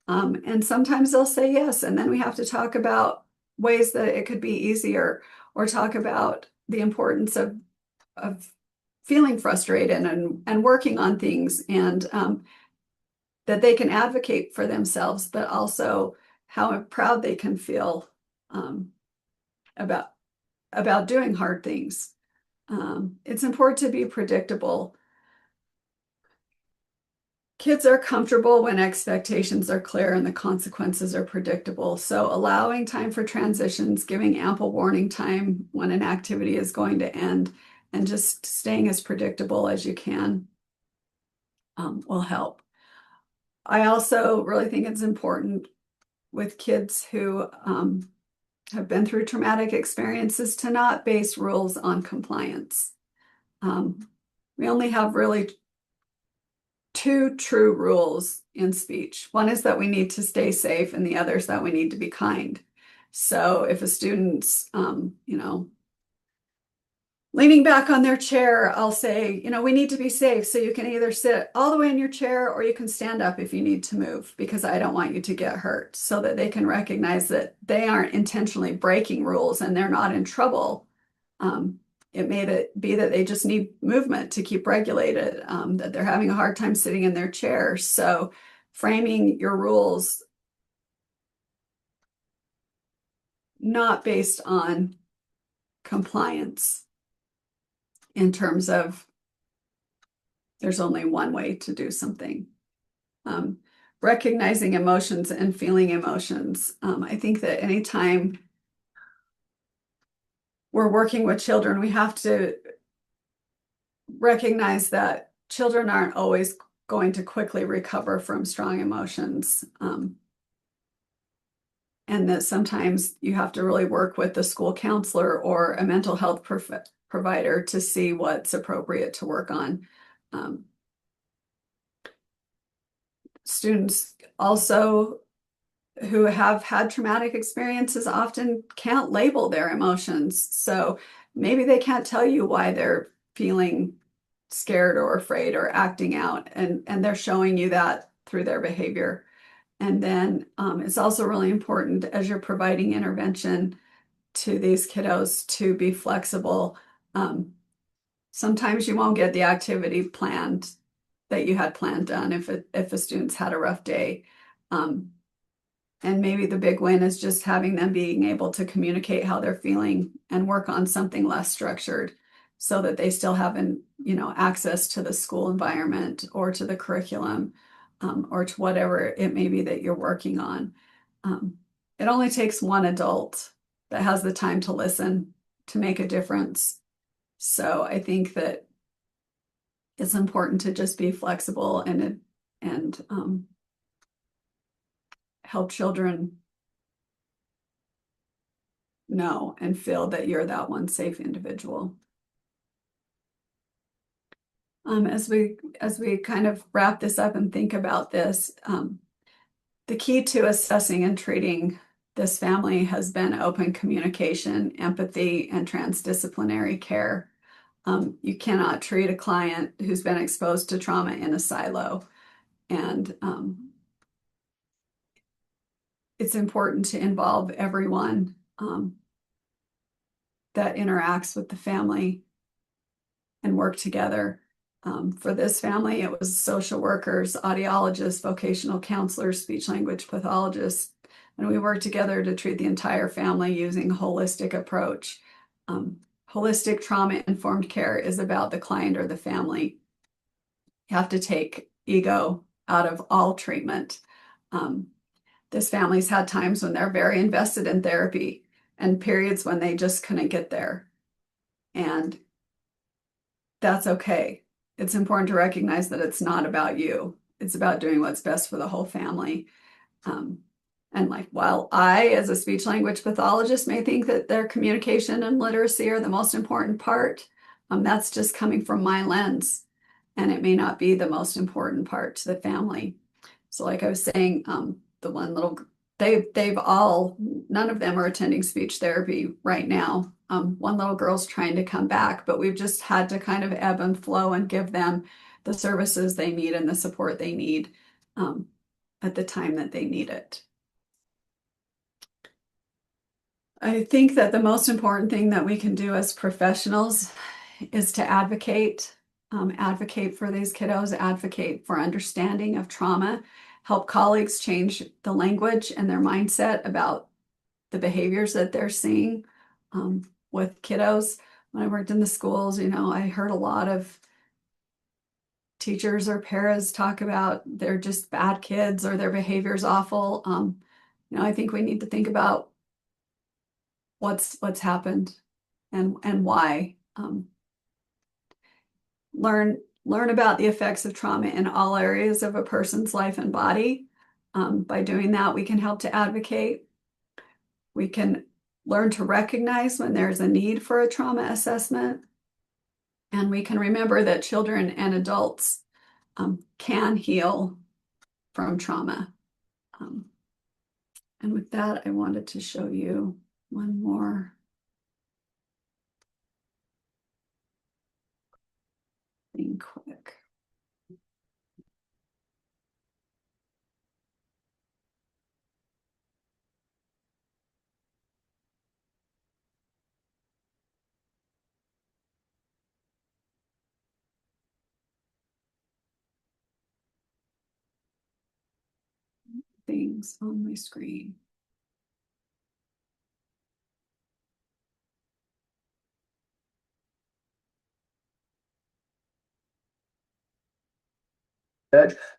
And sometimes they'll say yes. And then we have to talk about ways that it could be easier, or talk about the importance of feeling frustrated and working on things, and that they can advocate for themselves, but also how proud they can feel about doing hard things. It's important to be predictable. Kids are comfortable when expectations are clear and the consequences are predictable. So allowing time for transitions, giving ample warning time when an activity is going to end, and just staying as predictable as you can will help. I also really think it's important with kids who have been through traumatic experiences to not base rules on compliance. We only have really two true rules in speech. One is that we need to stay safe, and the other is that we need to be kind. So if a student's, leaning back on their chair, I'll say, we need to be safe. So you can either sit all the way in your chair, or you can stand up if you need to move, because I don't want you to get hurt, so that they can recognize that they aren't intentionally breaking rules and they're not in trouble. It may be that they just need movement to keep regulated, that they're having a hard time sitting in their chair. So framing your rules not based on compliance, in terms of there's only one way to do something. Recognizing emotions and feeling emotions. I think that anytime we're working with children, we have to recognize that children aren't always going to quickly recover from strong emotions. And that sometimes you have to really work with the school counselor or a mental health provider to see what's appropriate to work on. Students also who have had traumatic experiences often can't label their emotions. So maybe they can't tell you why they're feeling scared or afraid or acting out, and they're showing you that through their behavior. And then it's also really important, as you're providing intervention to these kiddos, to be flexible. Sometimes you won't get the activity planned that you had planned done if a student's had a rough day. And maybe the big win is just having them being able to communicate how they're feeling and work on something less structured, so that they still have access to the school environment or to the curriculum, or to whatever it may be that you're working on. It only takes one adult that has the time to listen to make a difference. So I think that it's important to just be flexible and help children know and feel that you're that one safe individual. As we kind of wrap this up and think about this, the key to assessing and treating this family has been open communication, empathy, and transdisciplinary care. You cannot treat a client who's been exposed to trauma in a silo. And it's important to involve everyone that interacts with the family and work together. For this family, it was social workers, audiologists, vocational counselors, speech language pathologists, and we worked together to treat the entire family using a holistic approach. Holistic trauma-informed care is about the client or the family. You have to take ego out of all treatment. This family's had times when they're very invested in therapy and periods when they just couldn't get there. And that's okay. It's important to recognize that it's not about you. It's about doing what's best for the whole family. And like, while I, as a speech language pathologist, may think that their communication and literacy are the most important part, that's just coming from my lens, and it may not be the most important part to the family. So like I was saying, the one little, they've all, none of them are attending speech therapy right now. One little girl's trying to come back, but we've just had to kind of ebb and flow and give them the services they need and the support they need at the time that they need it. I think that the most important thing that we can do as professionals is to advocate for these kiddos, advocate for understanding of trauma, help colleagues change the language and their mindset about the behaviors that they're seeing with kiddos. When I worked in the schools, I heard a lot of teachers or paras talk about they're just bad kids or their behavior's awful. I think we need to think about what's happened and why. Learn about the effects of trauma in all areas of a person's life and body. By doing that, we can help to advocate. We can learn to recognize when there's a need for a trauma assessment. And we can remember that children and adults can heal from trauma. And with that, I wanted to show you one more thing quick. Things on my screen.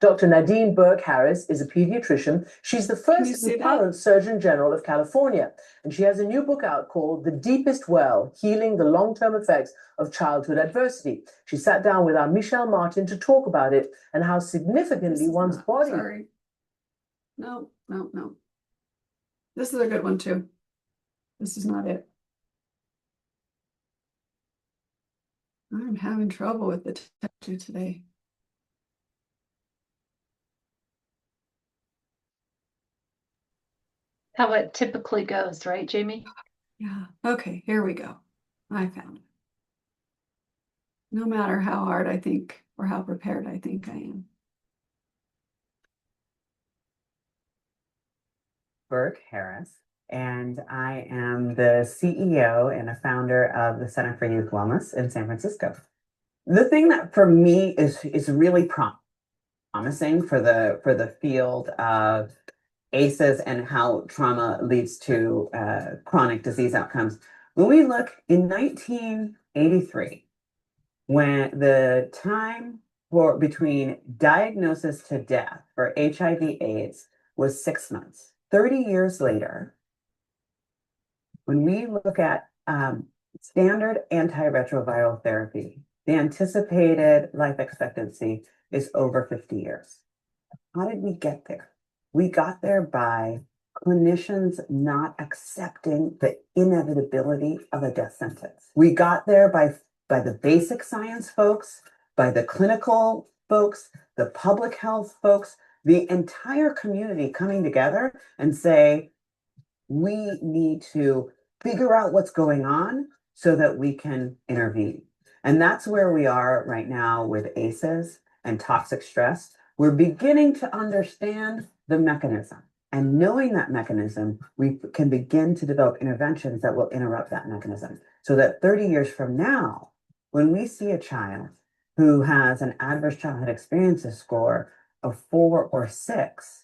Dr. Nadine Burke-Harris is a pediatrician. She's the first and current Surgeon General of California, and she has a new book out called The Deepest Well, Healing the Long-Term Effects of Childhood Adversity. She sat down with our Michelle Martin to talk about it and how significantly one's body... Sorry. No. This is a good one too. This is not it. I'm having trouble with the texture today. How it typically goes, right, Jamie? Yeah. Okay, here we go. I found it. No matter how hard I think or how prepared I think I am. Burke-Harris, and I am the CEO and a founder of the Center for Youth Wellness in San Francisco. The thing that for me is really promising for the field of ACEs and how trauma leads to chronic disease outcomes. When we look in 1983, when the time between diagnosis to death for HIV/AIDS was 6 months. 30 years later, when we look at standard antiretroviral therapy, The anticipated life expectancy is over 50 years. How did we get there? We got there by clinicians not accepting the inevitability of a death sentence. We got there by the basic science folks, by the clinical folks, the public health folks, the entire community coming together and say, we need to figure out what's going on so that we can intervene. And that's where we are right now with ACEs and toxic stress. We're beginning to understand the mechanism. And knowing that mechanism, we can begin to develop interventions that will interrupt that mechanism. So that 30 years from now, when we see a child who has an adverse childhood experiences score of 4 or 6,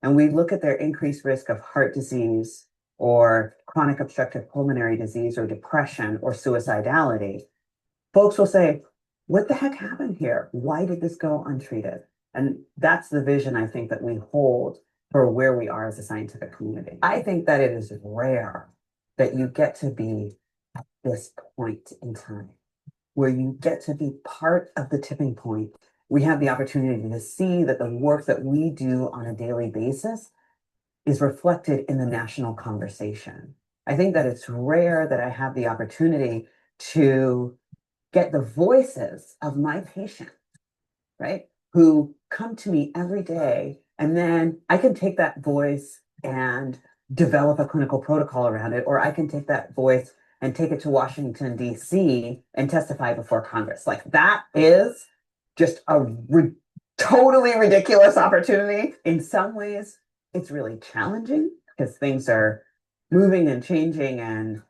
and we look at their increased risk of heart disease or chronic obstructive pulmonary disease or depression or suicidality, folks will say, what the heck happened here? Why did this go untreated? And that's the vision I think that we hold for where we are as a scientific community. I think that it is rare that you get to be at this point in time where you get to be part of the tipping point. We have the opportunity to see that the work that we do on a daily basis is reflected in the national conversation. I think that it's rare that I have the opportunity to get the voices of my patients, right, who come to me every day, and then I can take that voice and develop a clinical protocol around it, or I can take that voice and take it to Washington, D.C. and testify before Congress. Like that is just a totally ridiculous opportunity. In some ways, it's really challenging because things are moving and changing, and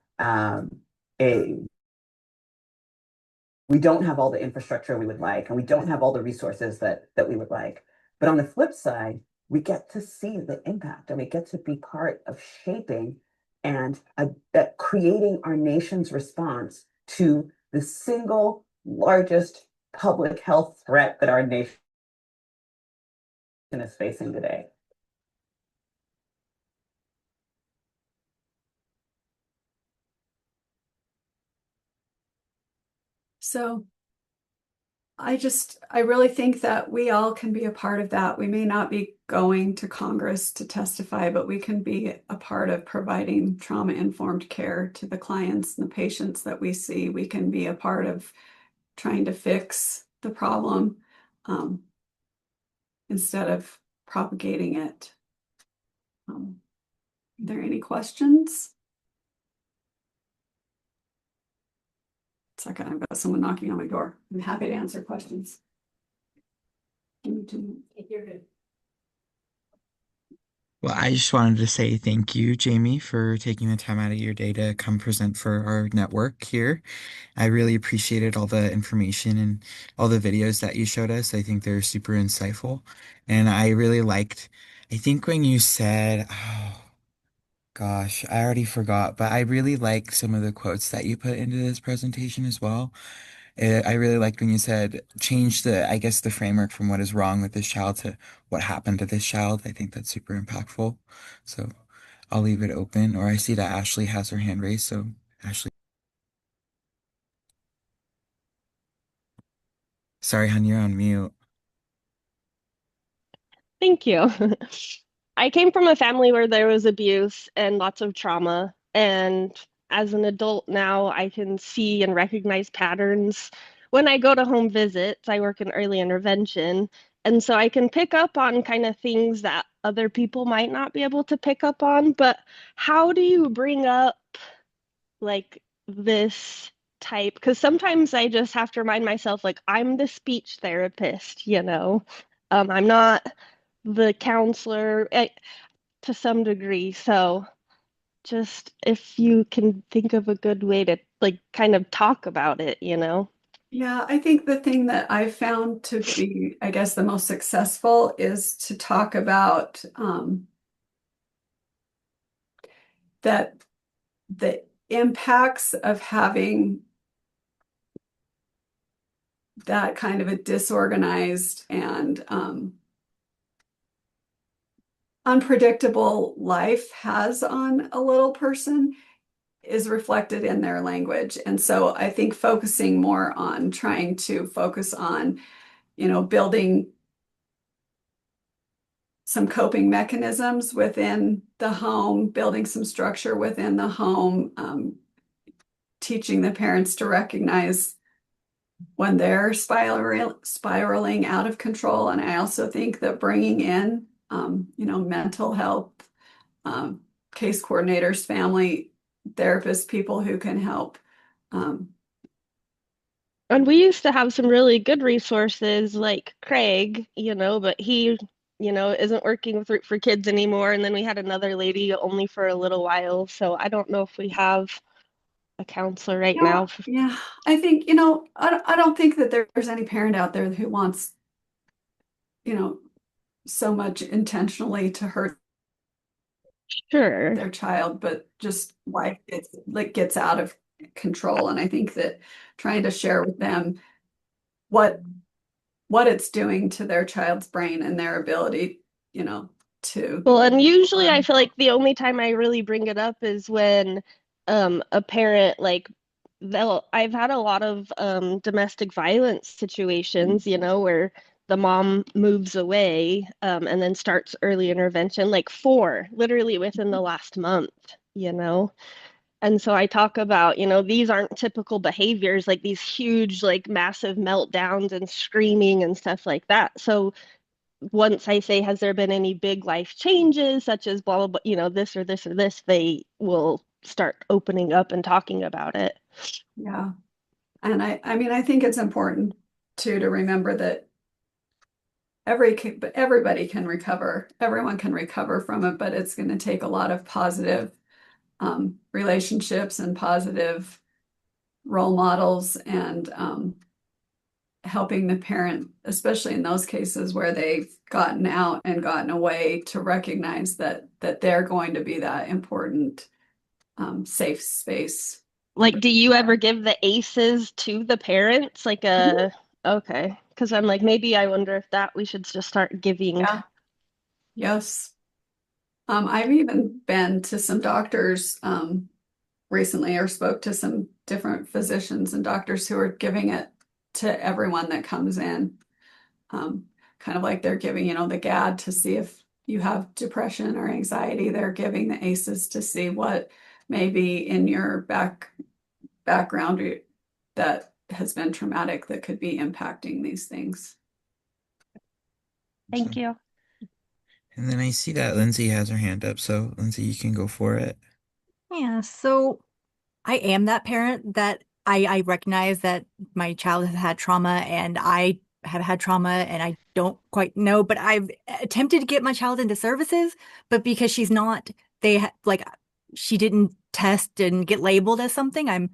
we don't have all the infrastructure we would like, and we don't have all the resources that we would like. But on the flip side, we get to see the impact, and we get to be part of shaping and creating our nation's response to the single largest public health threat that our nation is facing today. So I really think that we all can be a part of that. We may not be going to Congress to testify, but we can be a part of providing trauma-informed care to the clients and the patients that we see. We can be a part of trying to fix the problem instead of propagating it. Are there any questions? Second, I've got someone knocking on my door. I'm happy to answer questions. You're good. Well, I just wanted to say thank you, Jamie, for taking the time out of your day to come present for our network here. I really appreciated all the information and all the videos that you showed us. I think they're super insightful. And I really liked, I think when you said, oh gosh, I already forgot, but I really like some of the quotes that you put into this presentation as well. I really liked when you said change I guess, the framework from what is wrong with this child to what happened to this child. I think that's super impactful. So I'll leave it open. Or I see that Ashley has her hand raised. So Ashley, sorry, hon, you're on mute. Thank you. I came from a family where there was abuse and lots of trauma. And as an adult now, I can see and recognize patterns. When I go to home visits, I work in early intervention. And so I can pick up on kind of things that other people might not be able to pick up on. But how do you bring up like this type? Because sometimes I just have to remind myself, like, I'm the speech therapist, you know? I'm not the counselor to some degree. So just if you can think of a good way to like kind of talk about it, you know? Yeah, I think the thing that I've found to be, I guess, the most successful is to talk about that the impacts of having that kind of a disorganized and unpredictable life has on a little person. is reflected in their language. And so I think focusing more on trying to focus on, building some coping mechanisms within the home, building some structure within the home, teaching the parents to recognize when they're spiraling out of control. And I also think that bringing in, mental health case coordinators, family therapists, people who can help. And we used to have some really good resources like Craig, but he, isn't working with Root for Kids anymore. And then we had another lady only for a little while. So I don't know if we have a counselor right now. Yeah, I think, I don't think that there's any parent out there who wants, so much intentionally to hurt Sure. their child, but just life gets out of control. And I think that trying to share with them what it's doing to their child's brain and their ability, to. Well, and usually I feel like the only time I really bring it up is when a parent I've had a lot of domestic violence situations, where the mom moves away and then starts early intervention, like four, literally within the last month. And so I talk about, these aren't typical behaviors, like these huge, like massive meltdowns and screaming and stuff like that. So once I say, has there been any big life changes, such as blah, blah, blah, this or this or this, they will start opening up and talking about it. Yeah. And I mean, I think it's important too to remember that everybody can recover. Everyone can recover from it, but it's going to take a lot of positive relationships and positive role models and helping the parent, especially in those cases where they've gotten out and gotten away, to recognize that they're going to be that important safe space. Like, do you ever give the ACEs to the parents? Okay. Because I'm like, maybe I wonder if that we should just start giving. Yeah. Yes. I've even been to some doctors recently, or spoke to some different physicians and doctors who are giving it to everyone that comes in. Kind of like they're giving, the GAD to see if you have depression or anxiety. They're giving the ACEs to see what may be in your background that has been traumatic that could be impacting these things. Thank you. And then I see that Lindsay has her hand up, so Lindsay, you can go for it. Yeah, so I am that parent that I recognize that my child has had trauma and I have had trauma and I don't quite know, but I've attempted to get my child into services, but because she's not, she didn't test and get labeled as something, I'm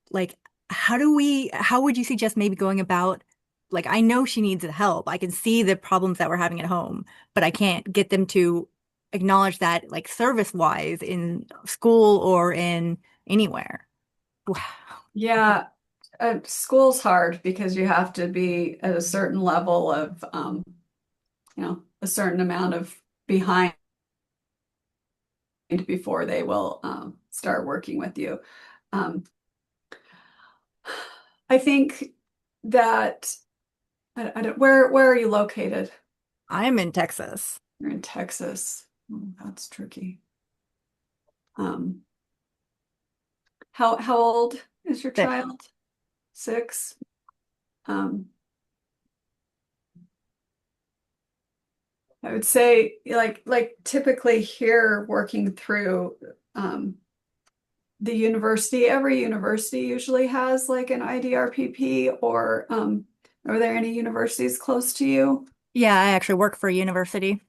like, how would you suggest maybe going about, like, I know she needs help. I can see the problems that we're having at home, but I can't get them to acknowledge that, like, service wise in school or in anywhere. Wow. Yeah, school's hard because you have to be at a certain level of, a certain amount of behind before they will start working with you. Um, I think that I don't, where are you located? I'm in Texas. You're in Texas. Oh, that's tricky. Um, how old is your 6. child? 6. Um, I would say like typically here working through the university, every university usually has like an IDRPP, or are there any universities close to you? Yeah, I actually work for a university.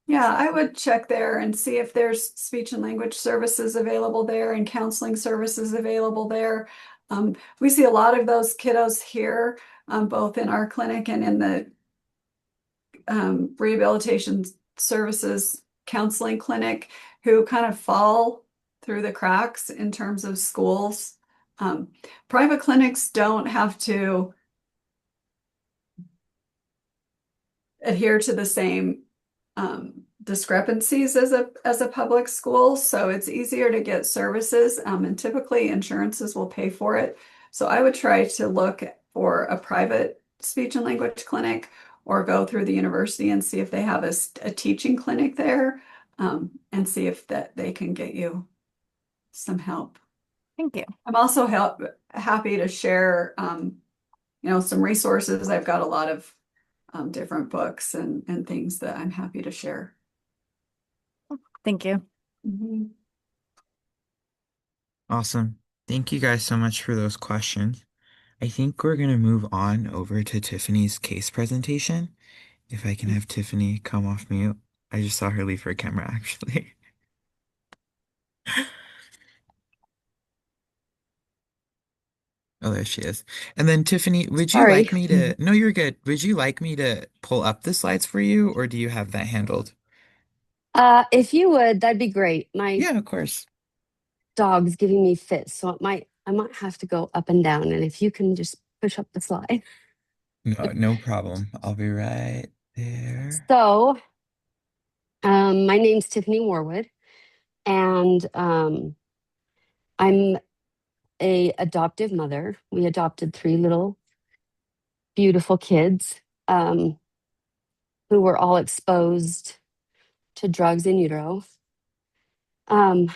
Yeah, I would check there and see if there's speech and language services available there and counseling services available there. We see a lot of those kiddos here, both in our clinic and in the rehabilitation services counseling clinic, who kind of fall through the cracks in terms of schools. Private clinics don't have to adhere to the same discrepancies as a public school, so it's easier to get services, and typically insurances will pay for it. So I would try to look for a private speech and language clinic or go through the university and see if they have a teaching clinic there, and see if that they can get you some help. Thank you. I'm also happy to share, some resources. I've got a lot of different books and things that I'm happy to share. Thank you. Mhm. Awesome. Thank you guys so much for those questions. I think we're going to move on over to Tiffany's case presentation. If I can have Tiffany come off mute. I just saw her leave her camera actually. Oh, there she is. And then Tiffany, would you Sorry. like me to, no, you're good. Would you like me to pull up the slides for you, or do you have that handled? If you would, that'd be great. My Yeah, of course. dog's giving me fits, so I might have to go up and down. And if you can just push up the slide. No, no problem. I'll be right there. So, my name's Tiffany Warwood, and I'm a adoptive mother. We adopted 3 little beautiful kids, who were all exposed to drugs in utero. Um,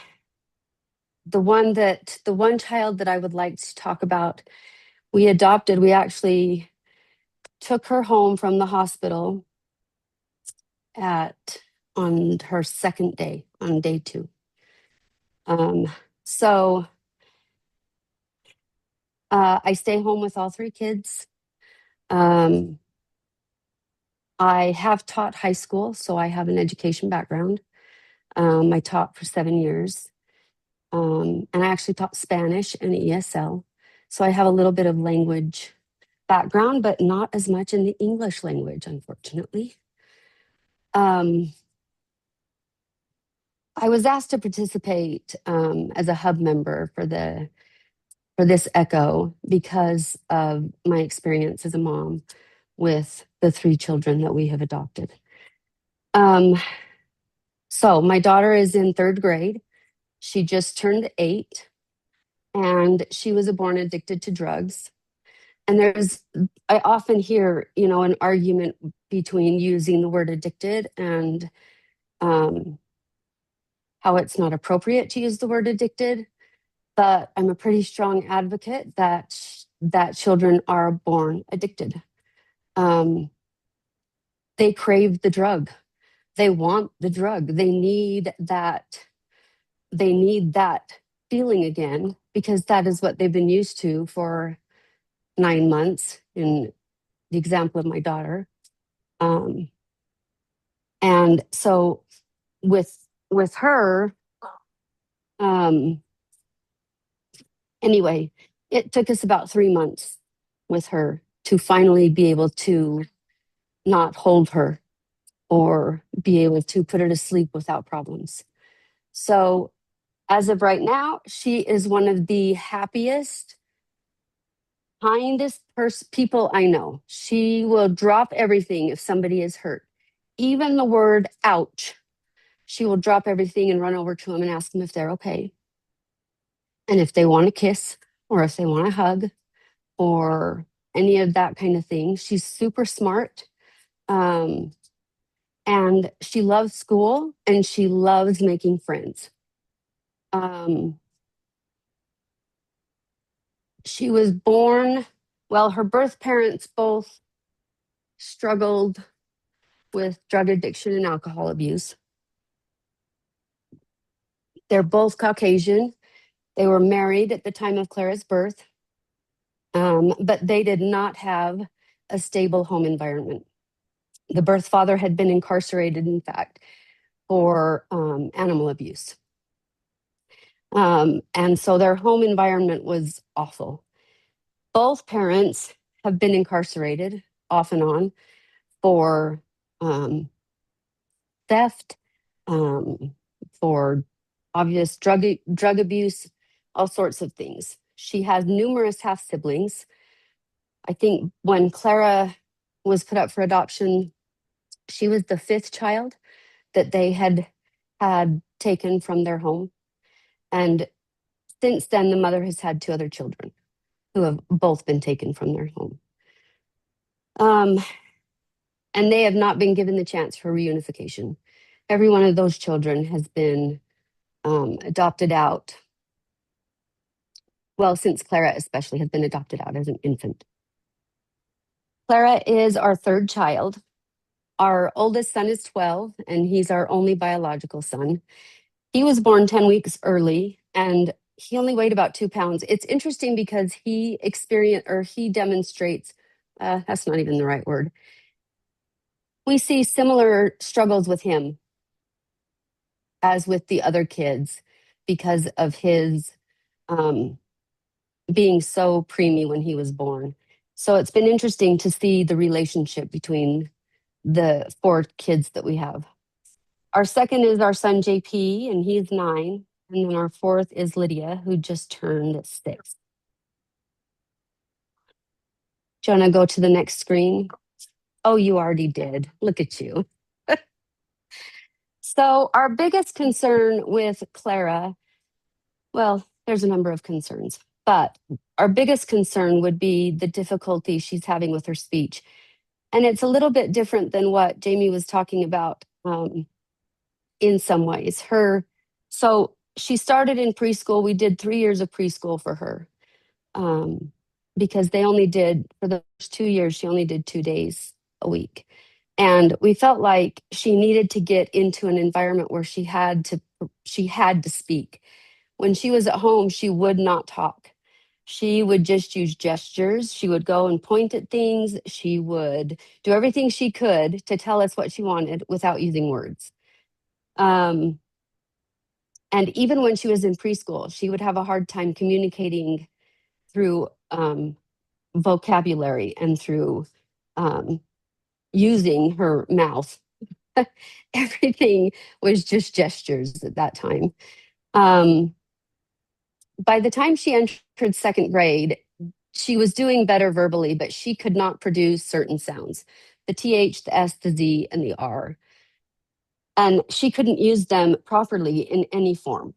the one child that I would like to talk about, we adopted. We actually took her home from the hospital on her second day, on day 2. So I stay home with all 3 kids. I have taught high school, so I have an education background. I taught for 7 years, and I actually taught Spanish and ESL. So I have a little bit of language background, but not as much in the English language, unfortunately. I was asked to participate as a hub member for this echo because of my experience as a mom with the 3 children that we have adopted. So my daughter is in 3rd grade. She just turned 8, and she was born addicted to drugs. And I often hear, an argument between using the word addicted and how it's not appropriate to use the word addicted. But I'm a pretty strong advocate that children are born addicted. They crave the drug. They want the drug. They need that. They need that feeling again, because that is what they've been used to for 9 months in the example of my daughter. And so with her, anyway, it took us about 3 months with her to finally be able to not hold her or be able to put her to sleep without problems. So as of right now, she is one of the happiest, kindest people I know. She will drop everything if somebody is hurt. Even the word ouch, she will drop everything and run over to them and ask them if they're okay. And if they want a kiss or if they want a hug or any of that kind of thing. She's super smart. And she loves school and she loves making friends. She was born, well, her birth parents both struggled with drug addiction and alcohol abuse. They're both Caucasian. They were married at the time of Clara's birth, but they did not have a stable home environment. The birth father had been incarcerated, in fact, for animal abuse. And so their home environment was awful. Both parents have been incarcerated off and on for theft, for obvious drug abuse, all sorts of things. She has numerous half siblings. I think when Clara was put up for adoption, she was the 5th child. that they had taken from their home. And since then, the mother has had 2 other children who have both been taken from their home. And they have not been given the chance for reunification. Every one of those children has been adopted out. Well, since Clara especially has been adopted out as an infant. Clara is our 3rd child. Our oldest son is 12, and he's our only biological son. He was born 10 weeks early, and he only weighed about 2 pounds. It's interesting because he demonstrates, that's not even the right word. We see similar struggles with him as with the other kids because of his being so preemie when he was born. So it's been interesting to see the relationship between the 4 kids that we have. Our second is our son JP, and he's 9. And then our 4th is Lydia, who just turned 6. Do you want to go to the next screen? Oh, you already did. Look at you. So our biggest concern with Clara, well, there's a number of concerns, but our biggest concern would be the difficulty she's having with her speech. And it's a little bit different than what Jamie was talking about in some ways. So she started in preschool. We did 3 years of preschool for her because they only did, for the first 2 years, she only did 2 days a week. And we felt like she needed to get into an environment where she had to speak. When she was at home, she would not talk. She would just use gestures. She would go and point at things. She would do everything she could to tell us what she wanted without using words. And even when she was in preschool, she would have a hard time communicating through vocabulary and through using her mouth. Everything was just gestures at that time. By the time she entered 2nd grade, she was doing better verbally, but she could not produce certain sounds, the TH, the S, the Z, and the R. And she couldn't use them properly in any form.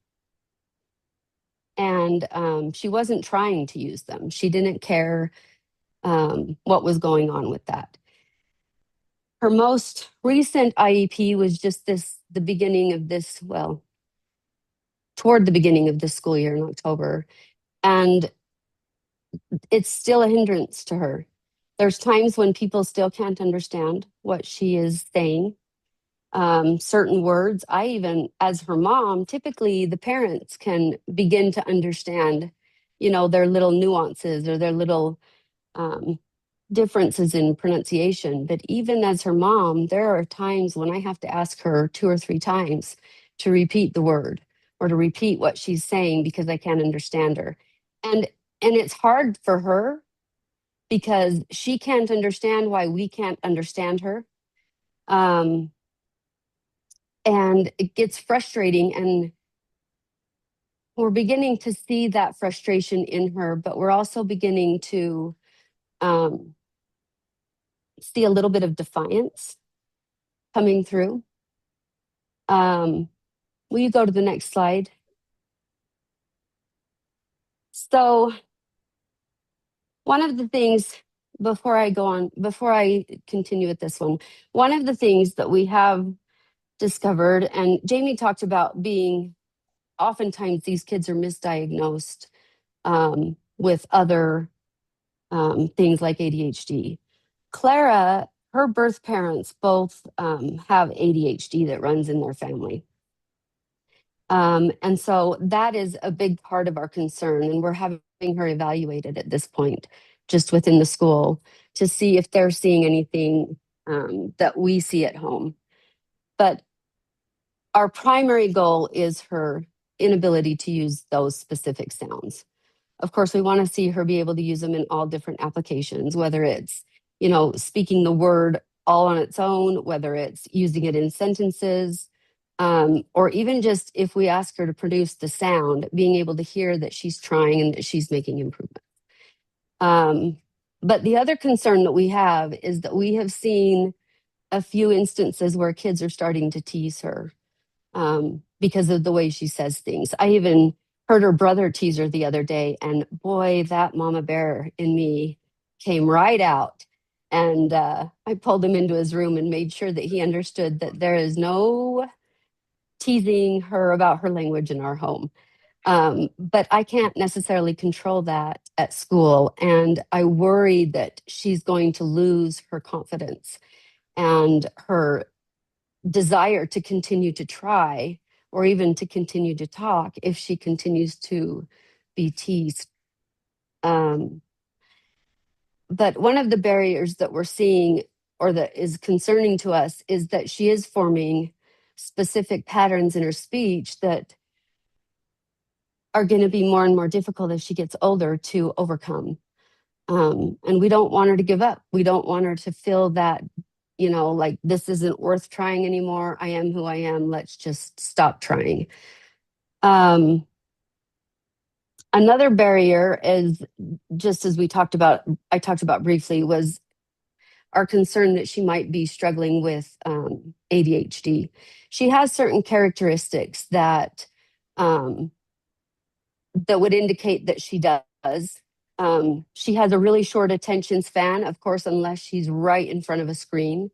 And she wasn't trying to use them. She didn't care what was going on with that. Her most recent IEP was just the beginning of this, well, toward the beginning of this school year in October. And it's still a hindrance to her. There's times when people still can't understand what she is saying. Certain words, I even, as her mom, typically the parents can begin to understand, their little nuances or their little differences in pronunciation. But even as her mom, there are times when I have to ask her 2 or 3 times to repeat the word or to repeat what she's saying because I can't understand her. And it's hard for her because she can't understand why we can't understand her. And it gets frustrating, and we're beginning to see that frustration in her, but we're also beginning to see a little bit of defiance coming through. Will you go to the next slide? So one of the things, before I continue with this one of the things that we have discovered, and Jamie talked about being, oftentimes these kids are misdiagnosed with other things like ADHD. Clara, her birth parents both have ADHD that runs in their family. And so that is a big part of our concern, and we're having her evaluated at this point, just within the school, to see if they're seeing anything that we see at home. But our primary goal is her inability to use those specific sounds. Of course, we want to see her be able to use them in all different applications, whether it's, speaking the word all on its own, whether it's using it in sentences, or even just if we ask her to produce the sound, being able to hear that she's trying and that she's making improvements. But the other concern that we have is that we have seen a few instances where kids are starting to tease her because of the way she says things. I even heard her brother tease her the other day, and boy, that mama bear in me came right out. And I pulled him into his room and made sure that he understood that there is no teasing her about her language in our home. But I can't necessarily control that at school. And I worry that she's going to lose her confidence and her desire to continue to try or even to continue to talk if she continues to be teased. But one of the barriers that we're seeing or that is concerning to us is that she is forming specific patterns in her speech that are going to be more and more difficult as she gets older to overcome. And we don't want her to give up. We don't want her to feel that, you know, like this isn't worth trying anymore. I am who I am. Let's just stop trying. Another barrier is just as I talked about briefly, was our concern that she might be struggling with ADHD. She has certain characteristics that that would indicate that she does. She has a really short attention span, of course, unless she's right in front of a screen,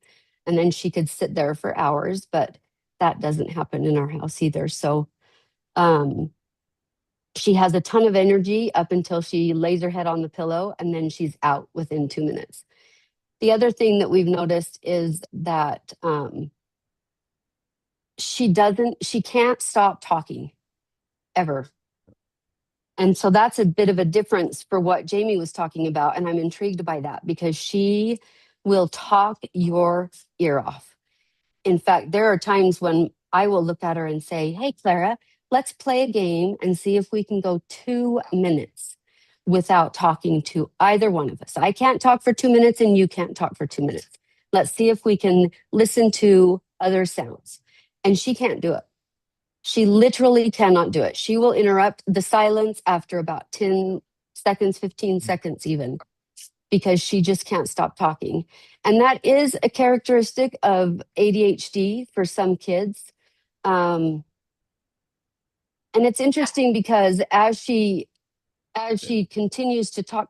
and then she could sit there for hours, but that doesn't happen in our house either. So she has a ton of energy up until she lays her head on the pillow, and then she's out within 2 minutes. The other thing that we've noticed is that she can't stop talking ever. And so that's a bit of a difference for what Jamie was talking about. And I'm intrigued by that because she will talk your ear off. In fact, there are times when I will look at her and say, hey, Clara, let's play a game and see if we can go 2 minutes without talking to either one of us. I can't talk for 2 minutes and you can't talk for 2 minutes. Let's see if we can listen to other sounds. And she can't do it. She literally cannot do it. She will interrupt the silence after about 10 seconds, 15 seconds even, because she just can't stop talking. And that is a characteristic of ADHD for some kids. And it's interesting because as she continues to talk,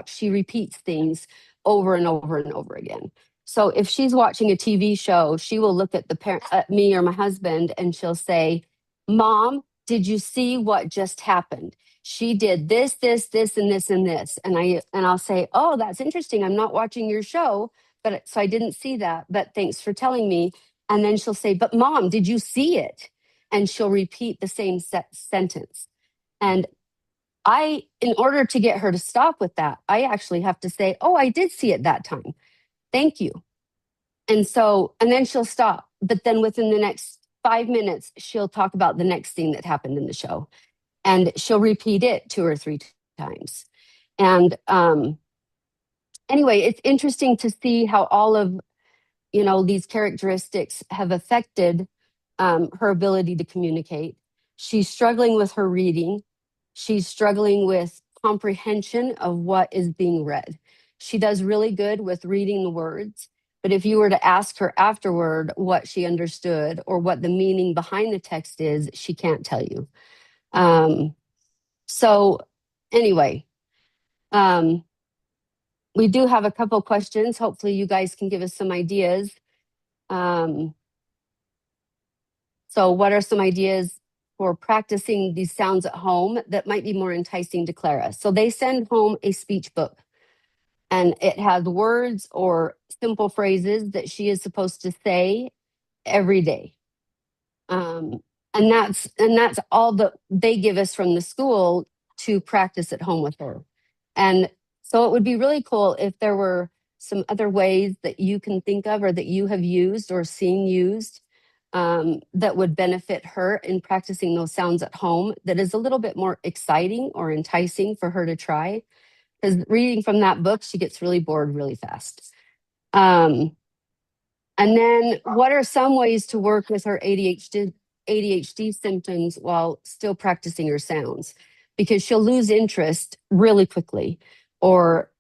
she repeats things over and over and over again. So if she's watching a TV show, she will look at at me or my husband, and she'll say, Mom, did you see what just happened? She did this, this, this, and this, and this. And I'll say, oh, that's interesting. I'm not watching your show, so I didn't see that, but thanks for telling me. And then she'll say, but Mom, did you see it? And she'll repeat the same sentence. And in order to get her to stop with that, I actually have to say, oh, I did see it that time. Thank you. And then she'll stop. But then within the next 5 minutes, she'll talk about the next thing that happened in the show. And she'll repeat it 2 or 3 times. And anyway, it's interesting to see how all of, these characteristics have affected her ability to communicate. She's struggling with her reading. She's struggling with comprehension of what is being read. She does really good with reading the words, but if you were to ask her afterward what she understood or what the meaning behind the text is, she can't tell you. So anyway, we do have a couple questions. Hopefully you guys can give us some ideas. So what are some ideas for practicing these sounds at home that might be more enticing to Clara? So they send home a speech book, and it has words or simple phrases that she is supposed to say every day. And that's all that they give us from the school to practice at home with her. And so it would be really cool if there were some other ways that you can think of or that you have used or seen used that would benefit her in practicing those sounds at home that is a little bit more exciting or enticing for her to try. Because reading from that book, she gets really bored really fast. And then what are some ways to work with her ADHD symptoms while still practicing her sounds? Because she'll lose interest really quickly, or,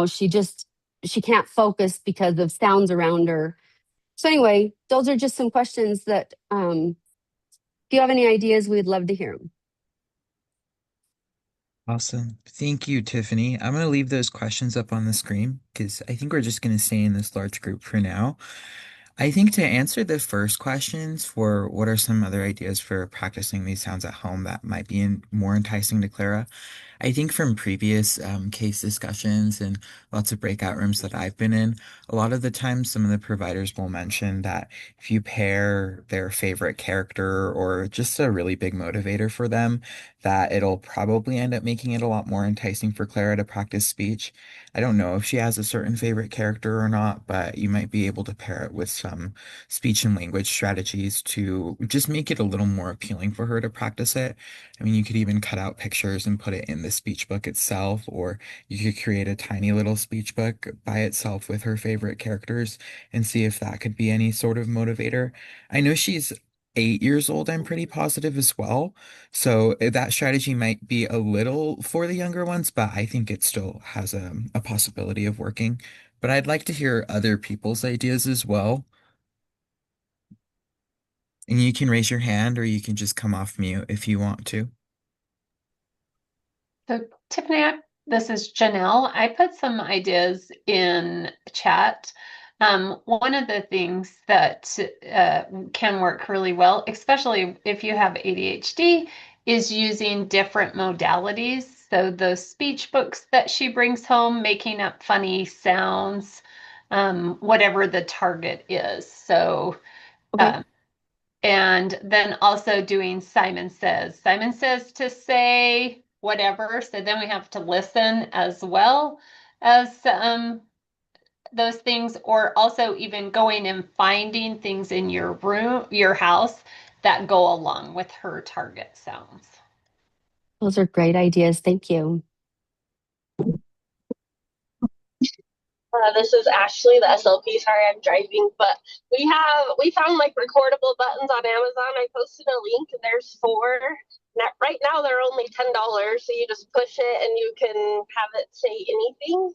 she just she can't focus because of sounds around her. So anyway, those are just some questions that if you have any ideas, we'd love to hear them. Awesome. Thank you, Tiffany. I'm going to leave those questions up on the screen because I think we're just going to stay in this large group for now. I think to answer the first questions for what are some other ideas for practicing these sounds at home that might be more enticing to Clara, I think from previous case discussions and lots of breakout rooms that I've been in, a lot of the times some of the providers will mention that if you pair their favorite character or just a really big motivator for them, that it'll probably end up making it a lot more enticing for Clara to practice speech. I don't know if she has a certain favorite character or not, but you might be able to pair it with some speech and language strategies to just make it a little more appealing for her to practice it. I mean, you could even cut out pictures and put it in the speech book itself, or you could create a tiny little speech book by itself with her favorite characters and see if that could be any sort of motivator. I know she's 8 years old, I'm pretty positive as well. So that strategy might be a little for the younger ones, but I think it still has a possibility of working. But I'd like to hear other people's ideas as well. And you can raise your hand or you can just come off mute if you want to. So Tiffany, this is Janelle. I put some ideas in chat. One of the things that can work really well, especially if you have ADHD, is using different modalities. So those speech books that she brings home, making up funny sounds, whatever the target is. So Okay. and then also doing Simon Says. Simon says to say whatever. So then we have to listen as well as those things, or also even going and finding things in your room, your house that go along with her target sounds. Those are great ideas. Thank you. This is Ashley, the SLP. Sorry, I'm driving, but we found like recordable buttons on Amazon. I posted a link, and there's four. Right now, they're only $10, so you just push it and you can have it say anything.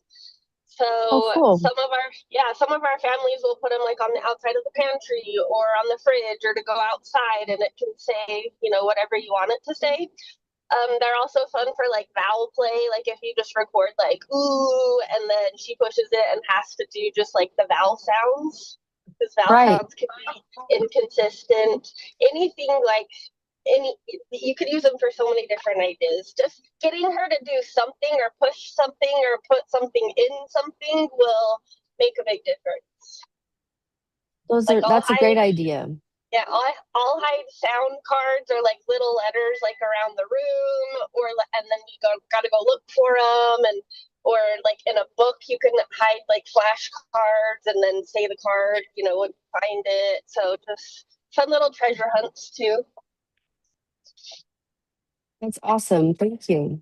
Oh, So cool. some of our families will put them like on the outside of the pantry or on the fridge or to go outside, and it can say whatever you want it to say. They're also fun for like vowel play. Like if you just record like ooh, and then she pushes it and has to do just like the vowel sounds, because vowel Right. sounds can be inconsistent. Anything like any, you could use them for so many different ideas. Just getting her to do something or push something or put something in something will make a big difference. Like That's a great idea. yeah, I'll hide sound cards or like little letters like around the room, and then you gotta go look for them, or like in a book you can hide like flashcards and then say the card, and find it. So just fun little treasure hunts too. That's awesome. Thank you.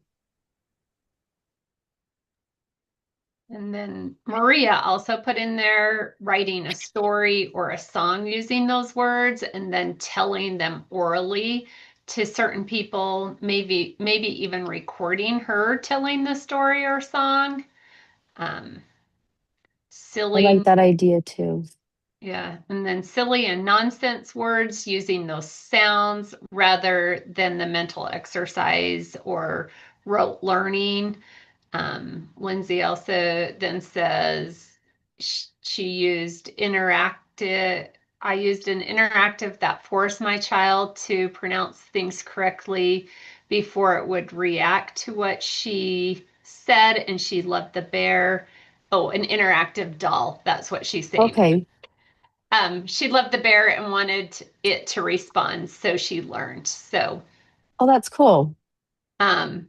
And then Maria also put in there writing a story or a song using those words and then telling them orally to certain people, maybe even recording her telling the story or song. I Silly, like that idea too. yeah, and then silly and nonsense words using those sounds rather than the mental exercise or rote learning. Lindsay also then says she used interactive. I used an interactive that forced my child to pronounce things correctly before it would react to what she said, and she loved the bear. Oh, an interactive doll. That's what she's saying. Okay. She loved the bear and wanted it to respond, so she learned. So, Oh, that's cool. um,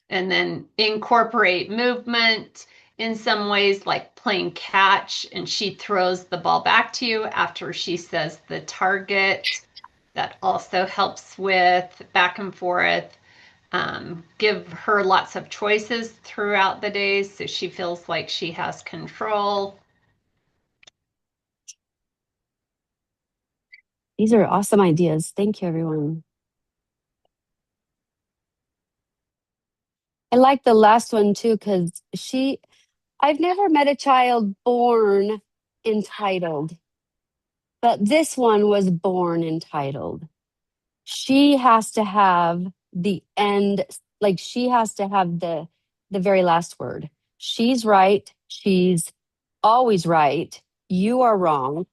and then incorporate movement in some ways, like playing catch, and she throws the ball back to you after she says the target. That also helps with back and forth. Give her lots of choices throughout the day so she feels like she has control. These are awesome ideas. Thank you, everyone. I like the last one too, because I've never met a child born entitled, but this one was born entitled. She has to have the end, like she has to have the very last word. She's right. She's always right. You are wrong.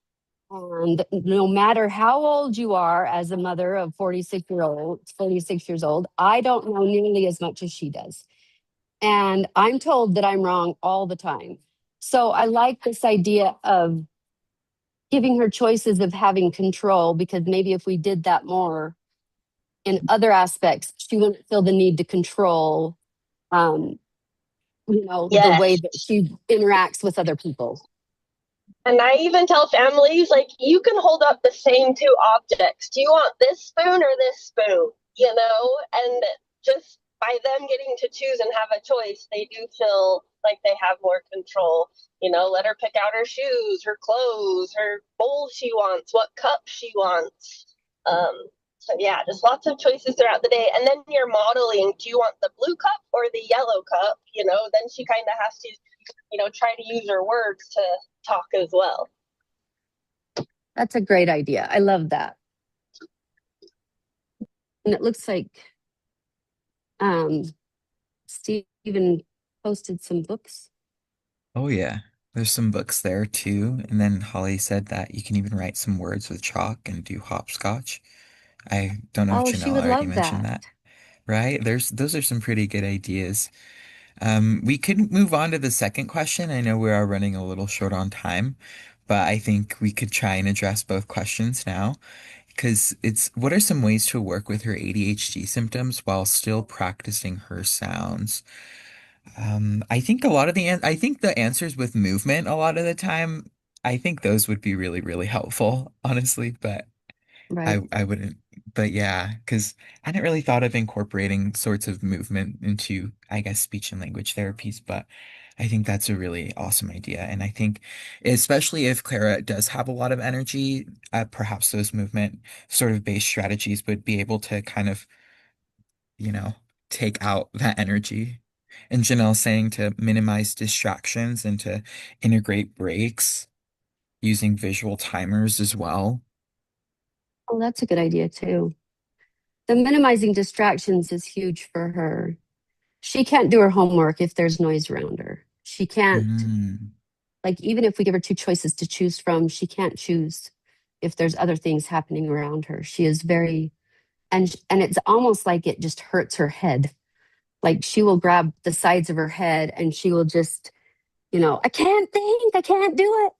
And no matter how old you are as a mother of 46 years old, I don't know nearly as much as she does. And I'm told that I'm wrong all the time. So I like this idea of giving her choices of having control, because maybe if we did that more in other aspects, she wouldn't feel the need to control, um, the way Yes. that she interacts with other people. And I even tell families, like, you can hold up the same two objects. Do you want this spoon or this spoon? And just by them getting to choose and have a choice, they do feel like they have more control. Let her pick out her shoes, her clothes, her bowl she wants, what cup she wants. So yeah, just lots of choices throughout the day. And then you're modeling, do you want the blue cup or the yellow cup? Then she kind of has to, try to use her words to talk as well. That's a great idea. I love that. And it looks like Stephen posted some books. Oh yeah, there's some books there too. And then Holly said that you can even write some words with chalk and do hopscotch. I don't know if Oh, she Janelle would already love mentioned that. that, right? Those are some pretty good ideas. We could move on to the second question. I know we are running a little short on time, but I think we could try and address both questions now, because it's what are some ways to work with her ADHD symptoms while still practicing her sounds? I think I think the answers with movement a lot of the time, I think those would be really, really helpful, honestly, but Right. I wouldn't, but yeah, because I hadn't really thought of incorporating sorts of movement into, I guess, speech and language therapies, but I think that's a really awesome idea. And I think, especially if Clara does have a lot of energy, perhaps those movement sort of based strategies would be able to kind of, you know, take out that energy. And Janelle saying to minimize distractions and to integrate breaks using visual timers as well. Oh, that's a good idea too. The minimizing distractions is huge for her. She can't do her homework if there's noise around her. She can't, Mm. like, even if we give her two choices to choose from, she can't choose if there's other things happening around her. She is very, and it's almost like it just hurts her head. Like she will grab the sides of her head and she will just, I can't think, I can't do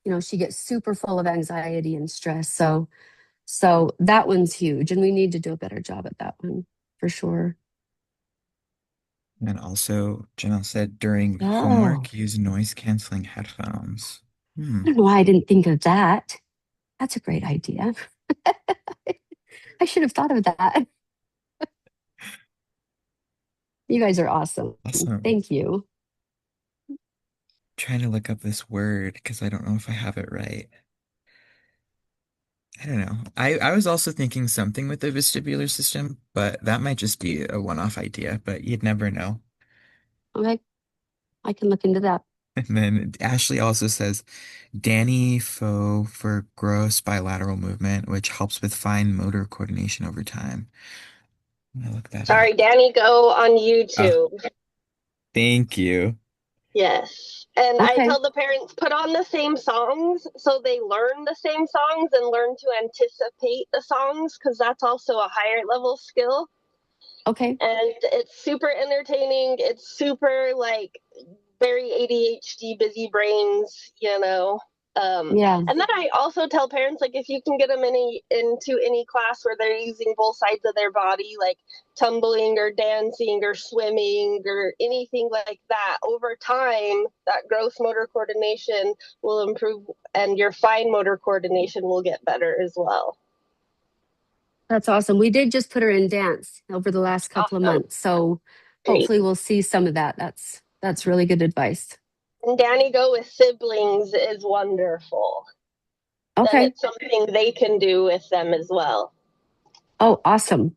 it. She gets super full of anxiety and stress. So that one's huge, and we need to do a better job at that one for sure. And also, Janelle said during Oh, homework, use noise canceling headphones. I don't know why I didn't think of that. That's a great idea. I should have thought of that. You guys are awesome. Awesome. Thank you. Trying to look up this word because I don't know if I have it right. I don't know. I was also thinking something with the vestibular system, but that might just be a one-off idea, but you'd never know. Okay, I can look into that. And then Ashley also says Danny Fo for gross bilateral movement, which helps with fine motor coordination over time. I'm gonna look that Sorry, up. Danny, go on Oh, YouTube. thank you. Yes. And I Okay, tell the parents, put on the same songs so they learn the same songs and learn to anticipate the songs, because that's also a higher level skill. okay, And it's super entertaining. It's super like very ADHD, busy brains. yeah, And then I also tell parents, like, if you can get them into any class where they're using both sides of their body, like tumbling or dancing or swimming or anything like that, over time, that gross motor coordination will improve and your fine motor coordination will get better as well. that's awesome. We did just put her in dance over the last couple of Awesome. months, so Great. hopefully we'll see some of that. That's really good advice. And Danny Go with siblings is wonderful. Then Okay. it's something they can do with them as well. Oh, awesome.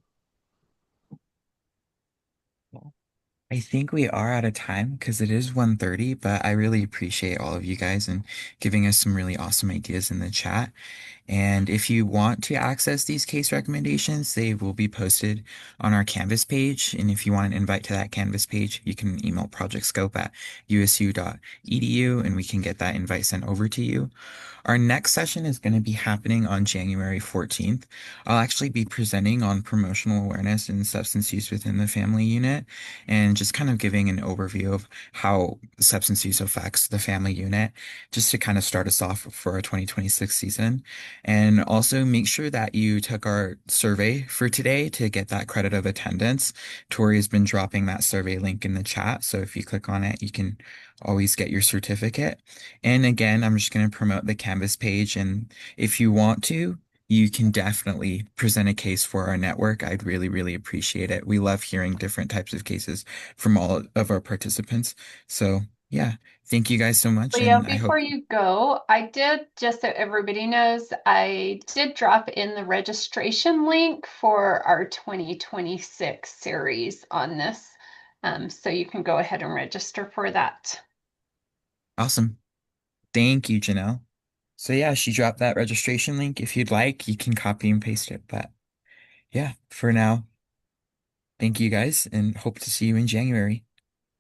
I think we are out of time because it is 1:30, but I really appreciate all of you guys and giving us some really awesome ideas in the chat. And if you want to access these case recommendations, they will be posted on our Canvas page. And if you want an invite to that Canvas page, you can email projectscope@usu.edu and we can get that invite sent over to you. Our next session is going to be happening on January 14th. I'll actually be presenting on promotional awareness and substance use within the family unit and just kind of giving an overview of how substance use affects the family unit, just to kind of start us off for our 2026 season. And also make sure that you took our survey for today to get that credit of attendance. Tori has been dropping that survey link in the chat. So if you click on it, you can always get your certificate. And again, I'm just going to promote the Canvas page. And if you want to, you can definitely present a case for our network. I'd really, really appreciate it. We love hearing different types of cases from all of our participants. So, yeah, thank you guys so much. Leo, And I before hope you go, I did, just so everybody knows, I did drop in the registration link for our 2026 series on this. So you can go ahead and register for that. awesome. Thank you, Janelle. So, yeah, she dropped that registration link. If you'd like, you can copy and paste it. But yeah, for now, thank you guys and hope to see you in January.